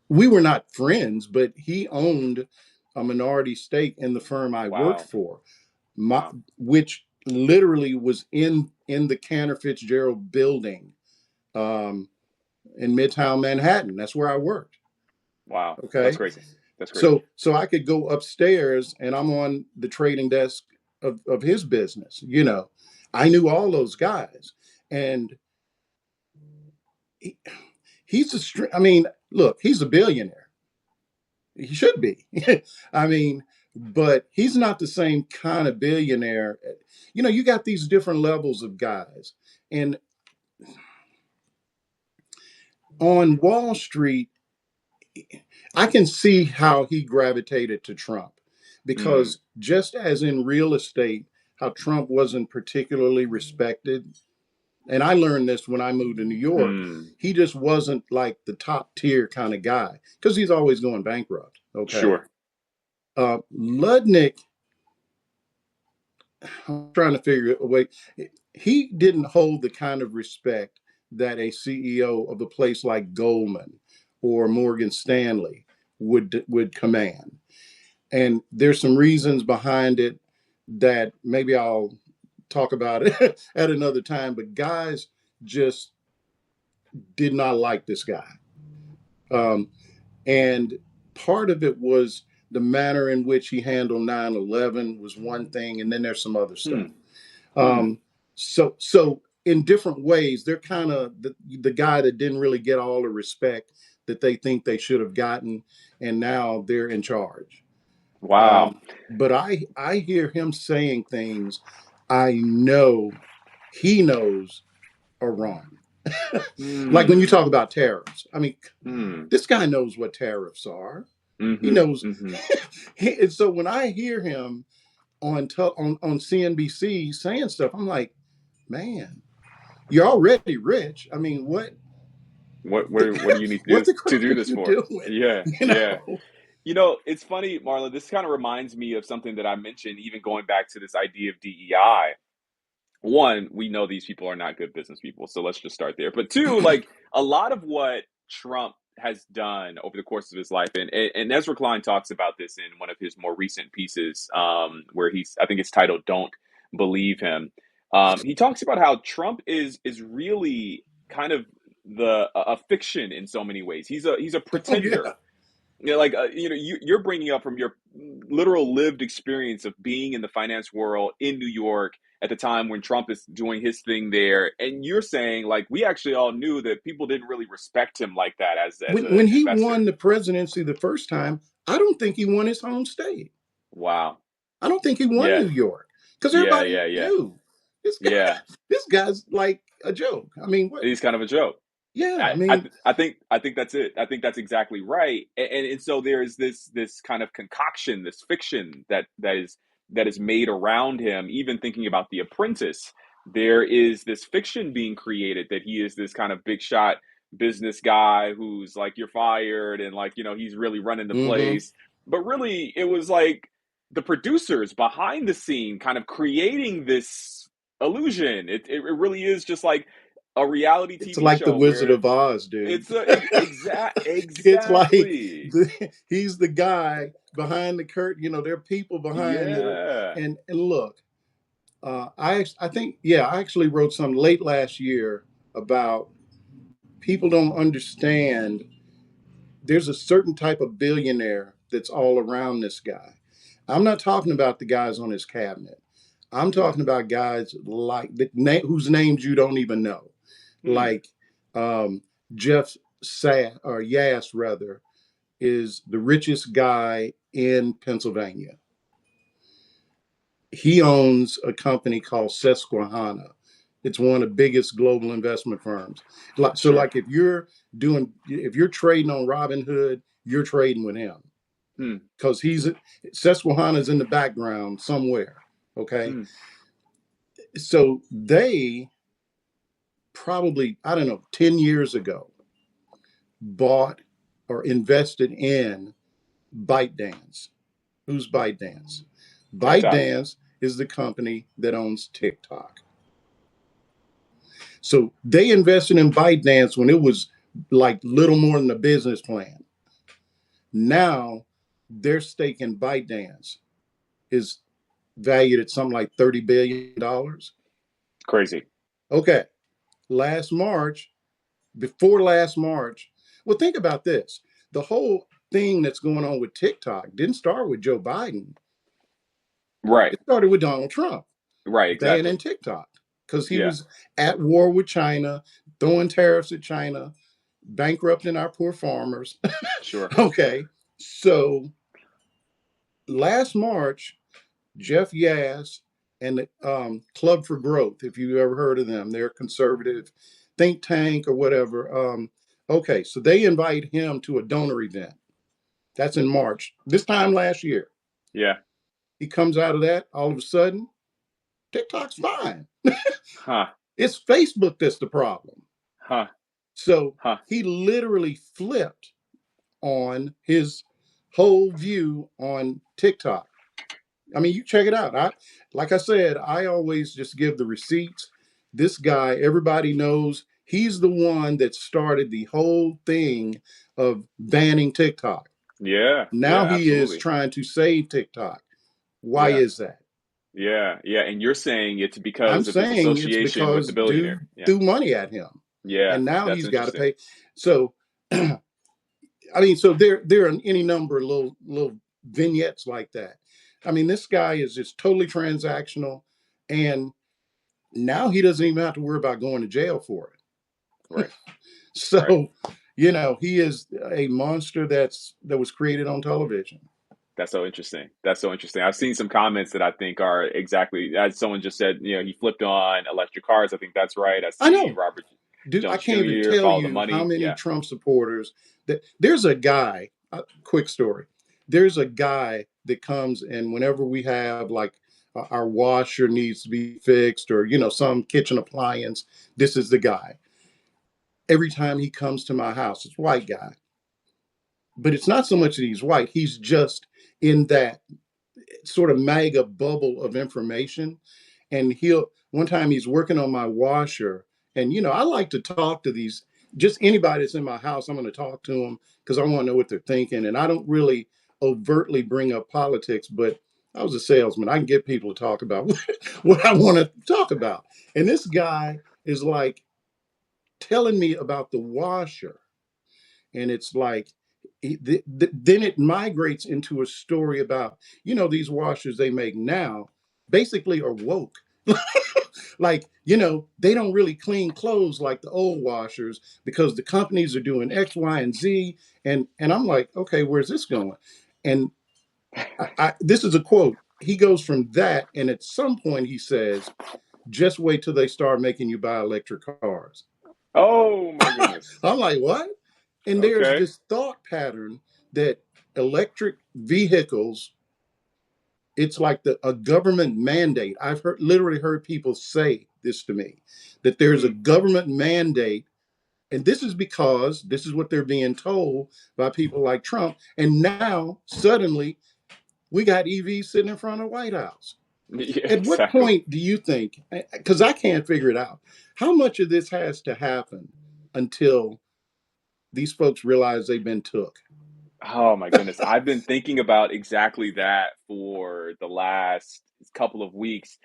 we were not friends, but he owned a minority stake in the firm I worked Wow. for, Wow. which literally was in the Cantor Fitzgerald building, um, in Midtown Manhattan. That's where I worked. Wow. That's Okay, crazy. That's crazy. so I could go upstairs and I'm on the trading desk of his business. I knew all those guys, and he, I mean, look, he's a billionaire. He should be. I mean, but he's not the same kind of billionaire. You got these different levels of guys, and on Wall Street, I can see how he gravitated to Trump, Mm. because just as in real estate, how Trump wasn't particularly respected. And I learned this when I moved to New York. Mm. He just wasn't like the top tier kind of guy because he's always going bankrupt. Okay. Sure. Ludnick, I'm trying to figure a way. He didn't hold the kind of respect that a CEO of a place like Goldman or Morgan Stanley would command. And there's some reasons behind it that maybe I'll talk about it at another time. But guys just did not like this guy, um, and part of it was the manner in which he handled 9/11 was one thing, and then there's some other stuff. Hmm. Hmm. Um, so in different ways, they're kind of the guy that didn't really get all the respect that they think they should have gotten, and now they're in charge. Wow. But I hear him saying things I know he knows are wrong. Like when you Hmm. talk about tariffs. I mean, Hmm. this guy knows what tariffs are. He Mm-hmm. knows. Mm-hmm. And so when I hear him on CNBC saying stuff, I'm like, man, you're already rich. I mean, What do you need what the to crap do are this you for? doing? Yeah. You Yeah. know? It's funny, Marlon. This kind of reminds me of something that I mentioned, even going back to this idea of DEI. One, we know these people are not good business people, so let's just start there. But two, like a lot of what Trump has done over the course of his life, and Ezra Klein talks about this in one of his more recent pieces, where I think it's titled "Don't Believe Him." He talks about how Trump is really kind of a fiction in so many ways. He's a Oh pretender. yeah. You're bringing up from your literal lived experience of being in the finance world in New York at the time when Trump is doing his thing there, and you're saying like we actually all knew that people didn't really respect him like that as an When he investor. won the presidency the first time, I don't think he won his home state. Wow. I don't think he won Yeah. New York because Yeah. everybody Yeah. Yeah. knew this guy. Yeah. This guy's like a joke. I mean, what? He's kind of a joke. Yeah, I, I I, mean, th- I think I think that's it. I think that's exactly right. And so there's this kind of concoction, this fiction that is made around him. Even thinking about The Apprentice, there is this fiction being created that he is this kind of big shot business guy who's like you're fired and like he's really running the mm-hmm. place. But really, it was like the producers behind the scene kind of creating this illusion. It really is just like a reality It's TV like the show Wizard where of Oz, dude. it's a It's like exactly. he's the guy behind the curtain. There are people behind that are, Yeah. and look, I think, yeah, I actually wrote some late last year about people don't understand. There's a certain type of billionaire that's all around this guy. I'm not talking about the guys on his cabinet. I'm talking about guys like whose names you don't even know. Hmm. like Jeff Yass rather is the richest guy in Pennsylvania. He owns a company called Susquehanna. It's one of the biggest global investment firms. So, Sure. like, if you're trading on Robinhood, you're trading with him Hmm. because Susquehanna's in the background somewhere. Okay, Hmm. so they probably, I don't know, 10 years ago bought or invested in ByteDance. Who's ByteDance? TikTok. ByteDance is the company that owns TikTok. So they invested in ByteDance when it was like little more than a business plan. Now their stake in ByteDance is valued at something like $30 billion. Crazy. Okay, last March, before last March, well, think about this. The whole thing that's going on with TikTok didn't start with Joe Biden. Right. It started with Donald Trump Right. banning Exactly. TikTok because he Yeah. was at war with China, throwing tariffs at China, bankrupting our poor farmers. Sure. Okay, so last March, Jeff Yass and the Club for Growth, if you've ever heard of them, they're a conservative think tank or whatever. Okay, so they invite him to a donor event. That's in March. This time last year, Yeah. he comes out of that. All of a sudden, TikTok's fine. Huh. It's Facebook that's the problem. Huh. So Huh. he literally flipped on his whole view on TikTok. I mean, you check it out. Like I said, I always just give the receipts. This guy, everybody knows he's the one that started the whole thing of banning TikTok. Yeah. Now Yeah. he is Absolutely. trying to save TikTok. Why Yeah. is that? Yeah. Yeah. And you're saying it's I'm because of his saying it's association with the because billionaire. dude Yeah. threw money at him. Yeah. And now That's he's got to interesting. pay. So I mean, so there are any number of little vignettes like that. I mean, this guy is just totally transactional, and now he doesn't even have to worry about going to jail for it. Right. Right. So, he is a monster that was created on television. That's so interesting. That's so interesting. I've seen some comments that I think are exactly as someone just said. He flipped on electric cars. I think that's right. I I see know, Robert dude. I Jones can't even Jr. tell follow the you how money. many Yeah. Trump supporters that there's a guy. Quick story. There's a guy that comes and whenever we have like our washer needs to be fixed or some kitchen appliance, this is the guy. Every time he comes to my house, it's a white guy, but it's not so much that he's white. He's just in that sort of mega bubble of information. And one time he's working on my washer, and I like to talk to these just anybody that's in my house. I'm going to talk to them because I want to know what they're thinking, and I don't really overtly bring up politics, but I was a salesman. I can get people to talk about what I want to talk about. And this guy is like telling me about the washer, and it's like then it migrates into a story about these washers they make now basically are woke. Like they don't really clean clothes like the old washers because the companies are doing X, Y, and Z. And I'm like, okay, where's this going? And this is a quote. He goes from that, and at some point he says, just wait till they start making you buy electric cars. Oh my goodness. I'm like, what? And there's Okay. this thought pattern that electric vehicles, it's like a government mandate. I've literally heard people say this to me, that there's a Hmm. government mandate. And this is because this is what they're being told by people like Trump. And now suddenly we got EVs sitting in front of the White House. Yeah. At what Exactly. point do you think, because I can't figure it out, how much of this has to happen until these folks realize they've been took? Oh my goodness. I've been thinking about exactly that for the last couple of weeks.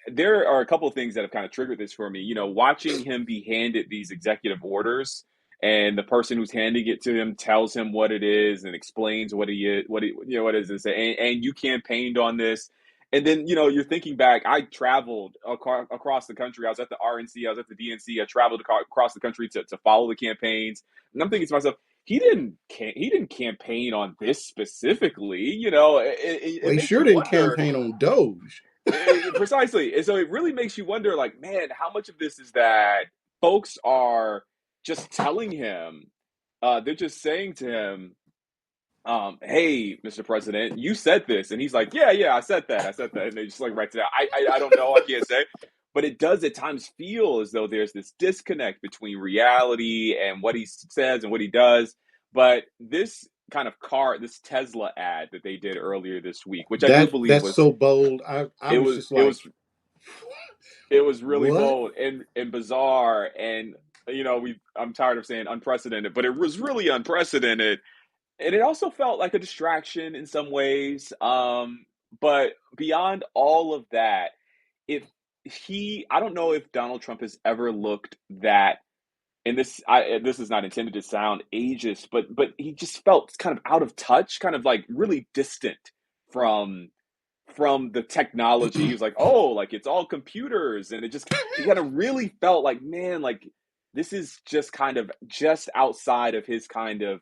There are a couple of things that have kind of triggered this for me. Watching him be handed these executive orders, and the person who's handing it to him tells him what it is and explains what he is, what it is, and say, and you campaigned on this. And then, you're thinking back, I traveled across the country. I was at the RNC, I was at the DNC. I traveled across the country to follow the campaigns. And I'm thinking to myself, he didn't campaign on this specifically. Well, It he makes sure you didn't wonder. campaign on DOGE. Precisely. And so it really makes you wonder, like, man, how much of this is that folks are just telling him, they're just saying to him, hey, Mr. President, you said this. And he's like, yeah, yeah, I said that. I said that. And they just like writes it out. I don't know. I can't say. But it does at times feel as though there's this disconnect between reality and what he says and what he does. But this this Tesla ad that they did earlier this week, which I do believe That's was so bold. I it was was just it like, was it was really what? bold and bizarre, and I'm tired of saying unprecedented, but it was really unprecedented, and it also felt like a distraction in some ways. But beyond all of that, if I don't know if Donald Trump has ever looked that, and this is not intended to sound ageist, but he just felt kind of out of touch, kind of like really distant from the technology. He was like, "Oh, like it's all computers," and he kind of really felt like, man, like this is just kind of just outside of his kind of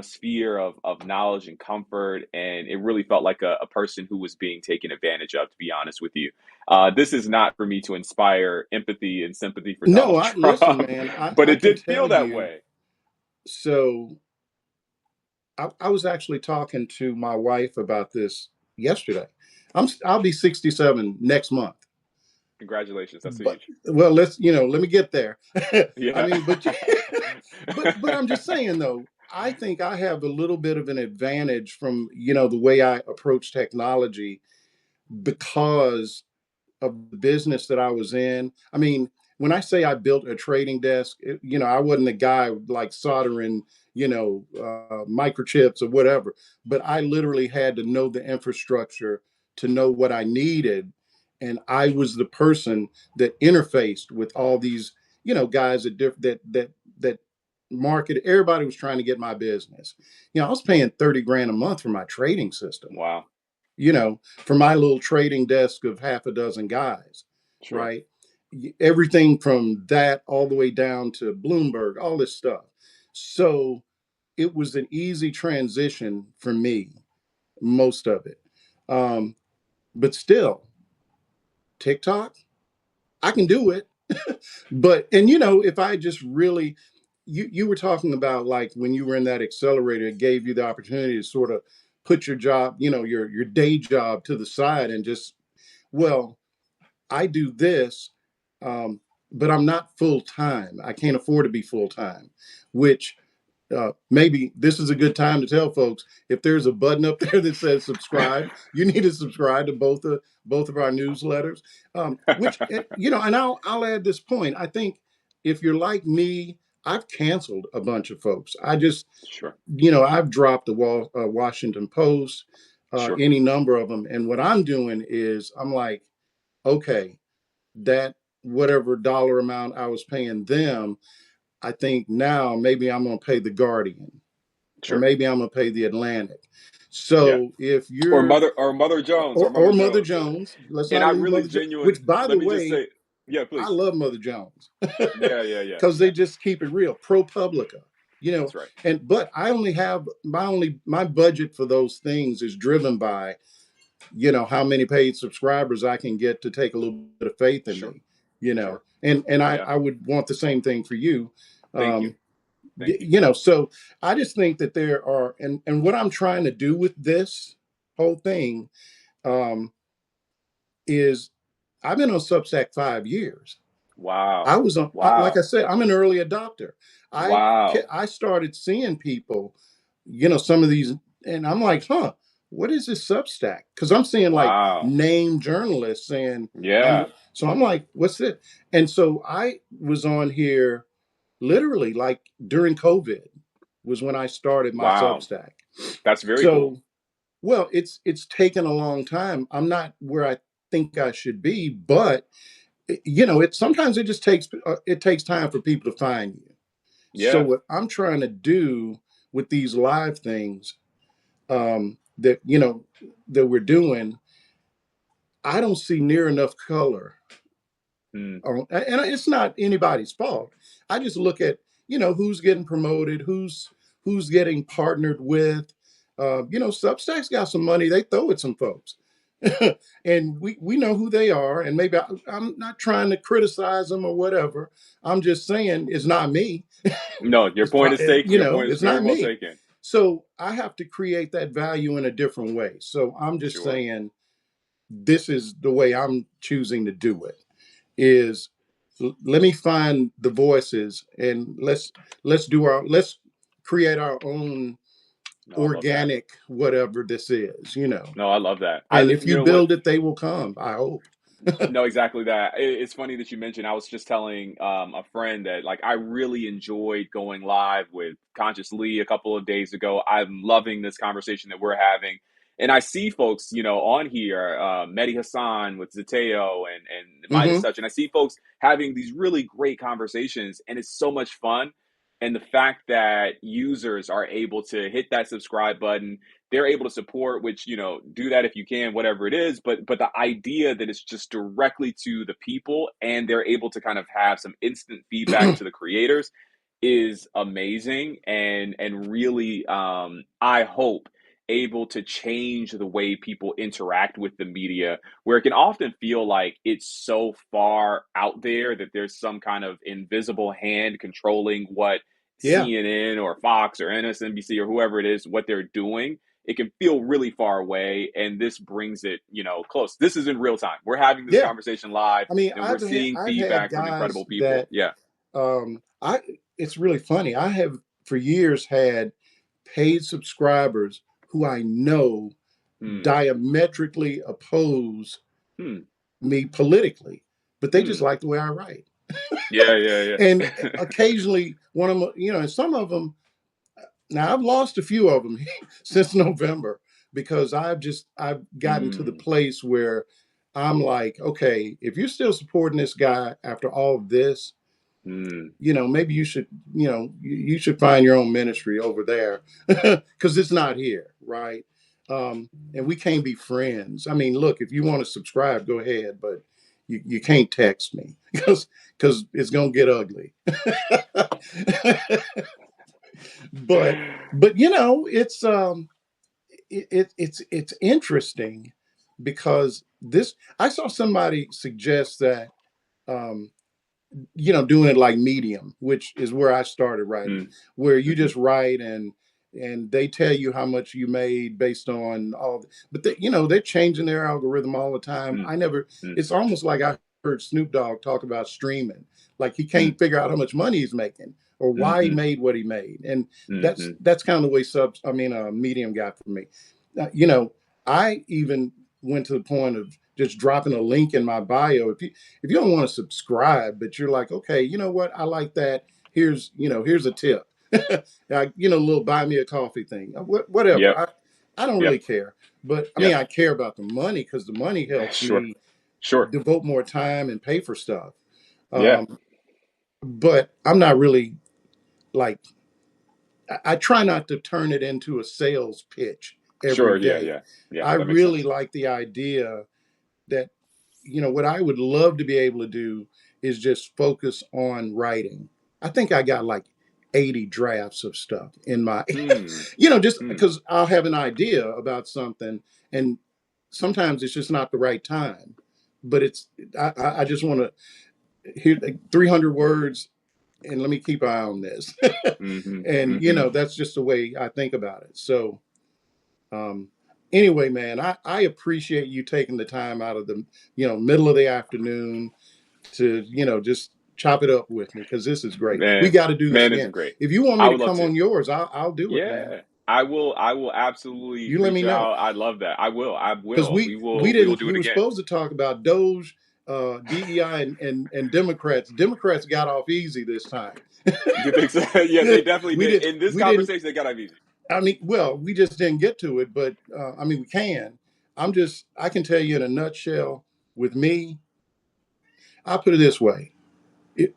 sphere of knowledge and comfort, and it really felt like a person who was being taken advantage of. To be honest with you, this is not for me to inspire empathy and sympathy for No, Donald I listen, Trump, man. but I it can did tell feel that you. way. So I was actually talking to my wife about this yesterday. I'll be 67 next month. Congratulations, that's But huge. well, let me get there. I Yeah, mean, but but I'm just saying though, I think I have a little bit of an advantage from the way I approach technology because of the business that I was in. I mean, when I say I built a trading desk, I wasn't a guy like soldering, microchips or whatever, but I literally had to know the infrastructure to know what I needed. And I was the person that interfaced with all these, guys that market. Everybody was trying to get my business. I was paying 30 grand a month for my trading system, wow, for my little trading desk of half a dozen guys, sure, right? Everything from that all the way down to Bloomberg, all this stuff. So it was an easy transition for me, most of it. Um, but still, TikTok, I can do it. But, and if I just really, you were talking about like when you were in that accelerator, it gave you the opportunity to sort of put your job, your day job to the side and just, well, I do this, but I'm not full time. I can't afford to be full time, which maybe this is a good time to tell folks if there's a button up there that says subscribe, you need to subscribe to both of our newsletters. Which and I'll add this point. I think if you're like me, I've canceled a bunch of folks. I just sure, I've dropped the Washington Post, sure, any number of them, and what I'm doing is I'm like, okay, that whatever dollar amount I was paying them, I think now maybe I'm going to pay the Guardian or sure, maybe I'm going to pay the Atlantic. yeah. So if you're Or Mother Jones, or or Mother Mother Jones, Jones, let's and not I leave really Mother Jones, which by the Let me just way, say, yeah, I please, love Mother Jones yeah, yeah, yeah, because yeah. they just keep it real. ProPublica, That's right. and but I only have my budget for those things is driven by how many paid subscribers I can get to take a little bit of faith in Sure, me, sure, and yeah. I would want the same thing for you. Thank you, um thank you. so I just think that there are, and what I'm trying to do with this whole thing, um is I've been on Substack 5 years. I Wow, was on, like I wow, said, I'm an early adopter. wow, I started seeing people, some of these, and I'm like, huh, what is this Substack? Because I'm seeing like wow. name journalists saying Yeah, so I'm like, what's it? And so I was on here literally like during COVID was when I started my wow. Substack. That's very cool. So, well, it's taken a long time. I'm not where I think I should be, but it sometimes it takes time for people to find you. So Yeah, what I'm trying to do with these live things, that that we're doing, I don't see near enough color Mm. and it's not anybody's fault. I just look at who's getting promoted, who's getting partnered with. Substacks got some money; they throw at some folks, and we know who they are. And maybe I'm not trying to criticize them or whatever. I'm just saying it's not me. No, your point is taken. Your point is It's very not well me. taken. So I have to create that value in a different way. So I'm just Sure. saying this is the way I'm choosing to do it. Is let me find the voices and let's create our own No, I love that. organic whatever this is. No, I love that. And if You you know what? build it, they will come, I hope. No, exactly that. It's funny that you mentioned. I was just telling a friend that like I really enjoyed going live with Conscious Lee a couple of days ago. I'm loving this conversation that we're having, and I see folks, on here, Mehdi Hassan with Zateo and Midas Hmm. Touch, and I see folks having these really great conversations, and it's so much fun. And the fact that users are able to hit that subscribe button, they're able to support, which, do that if you can, whatever it is, but the idea that it's just directly to the people and they're able to kind of have some instant feedback to the creators is amazing, and really, I hope, able to change the way people interact with the media, where it can often feel like it's so far out there that there's some kind of invisible hand controlling what Yeah, CNN or Fox or MSNBC or whoever it is, what they're doing. It can feel really far away, and this brings it, close. This is in real time. We're having this yeah. conversation live, I mean, and we're seeing I've had feedback from guys incredible people. that Yeah. I it's really funny. I have for years had paid subscribers who I know Hmm. diametrically oppose Hmm. me politically, but they just Hmm. like the way I write. Yeah. Yeah. And Yeah. occasionally one of them, and some of them, now I've lost a few of them since November because I've gotten to the Hmm. place where I'm like, okay, if you're still supporting this guy after all of this, Hmm. maybe you should find your own ministry over there because it's not here, right? And we can't be friends. I mean, look, if you want to subscribe, go ahead, but you can't text me because it's gonna get ugly. but but it's interesting because this I saw somebody suggest that um, doing it like Medium, which is where I started writing, Hmm. where you Hmm. just write and they tell you how much you made based on but they're changing their algorithm all the time. Hmm. Hmm. It's almost like I heard Snoop Dogg talk about streaming, like he Hmm. can't figure out how much money he's making or why he Hmm. made what he made, and that's Hmm. that's kind of the way Medium got for me. uh, you know I even went to the point of just dropping a link in my bio. If you don't want to subscribe, but you're like, okay, you know what, I like that. Here's a tip. A little buy me a coffee thing. Whatever. Yep. I don't really Yep. care. But I mean, Yep. I care about the money because the money helps Sure. me Sure. devote more time and pay for stuff. Yeah. Um, but I'm not really like I try not to turn it into a sales pitch every Sure. Yeah. day. Yeah. Yeah. I That makes really sense. like the idea that what I would love to be able to do is just focus on writing. I think I got like 80 drafts of stuff in my Hmm. just Hmm. because I'll have an idea about something and sometimes it's just not the right time. But I just want to hear like 300 words and let me keep an eye on this. Hmm. And Hmm. that's just the way I think about it. So um, anyway, man, I appreciate you taking the time out of the middle of the afternoon to just chop it up with me because this is great. We Man, got to do this man, this is again. great. If you want me I to would love come to. on yours, I'll do it, man. Yeah, I will. I will absolutely You let me reach know out. I love that. I will. I because will. we We we will. We will didn't do we it were again. supposed to talk about DOGE, DEI, and Democrats. Democrats got off easy this time. You think so? Yeah, they definitely we did. did In this we didn't. conversation, they got off easy. I mean, well, we just didn't get to it, but I mean, we can. I can tell you in a nutshell. With me, I'll put it this way. It,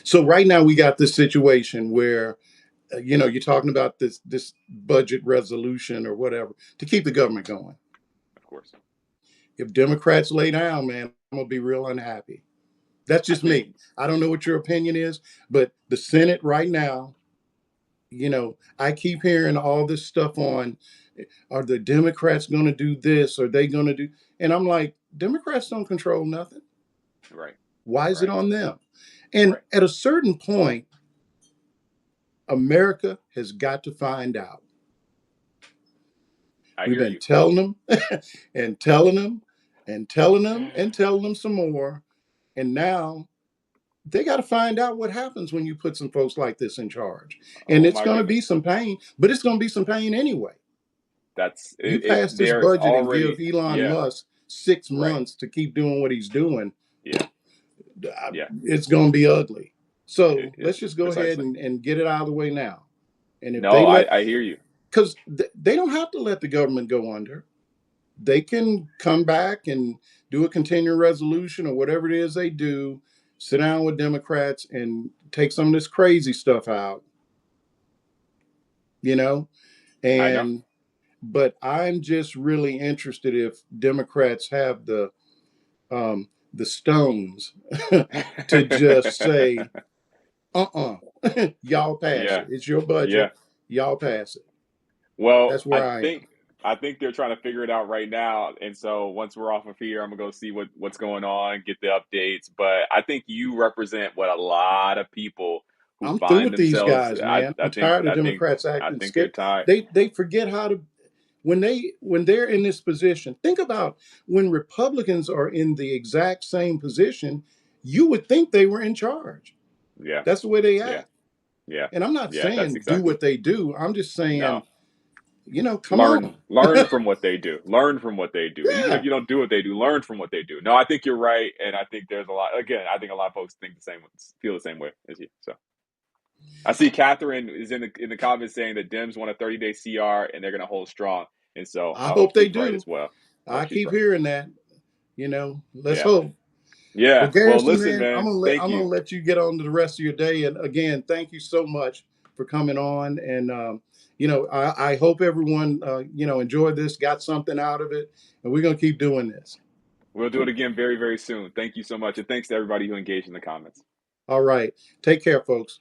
so right now we got this situation where you're talking about this budget resolution or whatever to keep the government going. Of course. If Democrats lay down, man, I'm gonna be real unhappy. That's I just think me. I don't know what your opinion is, but the Senate right now, I keep hearing all this stuff on, are the Democrats going to do this? Are they going to do? And I'm like, Democrats don't control nothing. right, Why is it right, on them? And right. at a certain point, America has got to find out. I We've hear been you. telling them and telling them and telling them and telling them some more. And now they got to find out what happens when you put some folks like this in charge. And Oh it's my going to be goodness. some pain, but it's going to be some pain anyway. That's You it. pass this They're budget and give already, Elon yeah, Musk six right, months to keep doing what he's doing, yeah, yeah. it's going to be ugly. So let's It's just go ahead precisely. and get it out of the way now. And if they No, let, I hear you. because they don't have to let the government go under. They can come back and do a continuing resolution or whatever it is they do, sit down with Democrats and take some of this crazy stuff out, you know? I know. And, but I'm just really interested if Democrats have the stones to just say, y'all pass Yeah, it. It's your yeah. budget. Y'all pass it. Well, That's where I am. I think they're trying to figure it out right now. And so once we're off of here, I'm gonna go see what's going on, get the updates. But I think you represent what a lot of people who I'm through find with these themselves. guys, man. I'm tired of Democrats I acting think they're scared. tired. They forget how to when they're in this position. Think about when Republicans are in the exact same position, you would think they were in charge. Yeah, That's the way they yeah, act. yeah, And I'm not yeah. That's saying do exactly what they do. I'm just saying, no. come on. Learn from what they do. Learn from what they do. Even if Yeah. you don't do what they do, learn from what they do. No, I think you're right, and I think there's a lot. Again, I think a lot of folks think the same, feel the same way as you. So I see Catherine is in the comments saying that Dems want a 30-day CR and they're going to hold strong, and so I I hope hope they she's right do. as well. I hope I she's keep right. hearing that. Let's Yeah, hope. Well, yeah. Well, Garrison, listen, man, man. Thank I'm gonna you. let you get on to the rest of your day. And again, thank you so much for coming on. And I hope everyone enjoyed this, got something out of it, and we're gonna keep doing this. We'll do it again very, very soon. Thank you so much, and thanks to everybody who engaged in the comments. All right, take care, folks.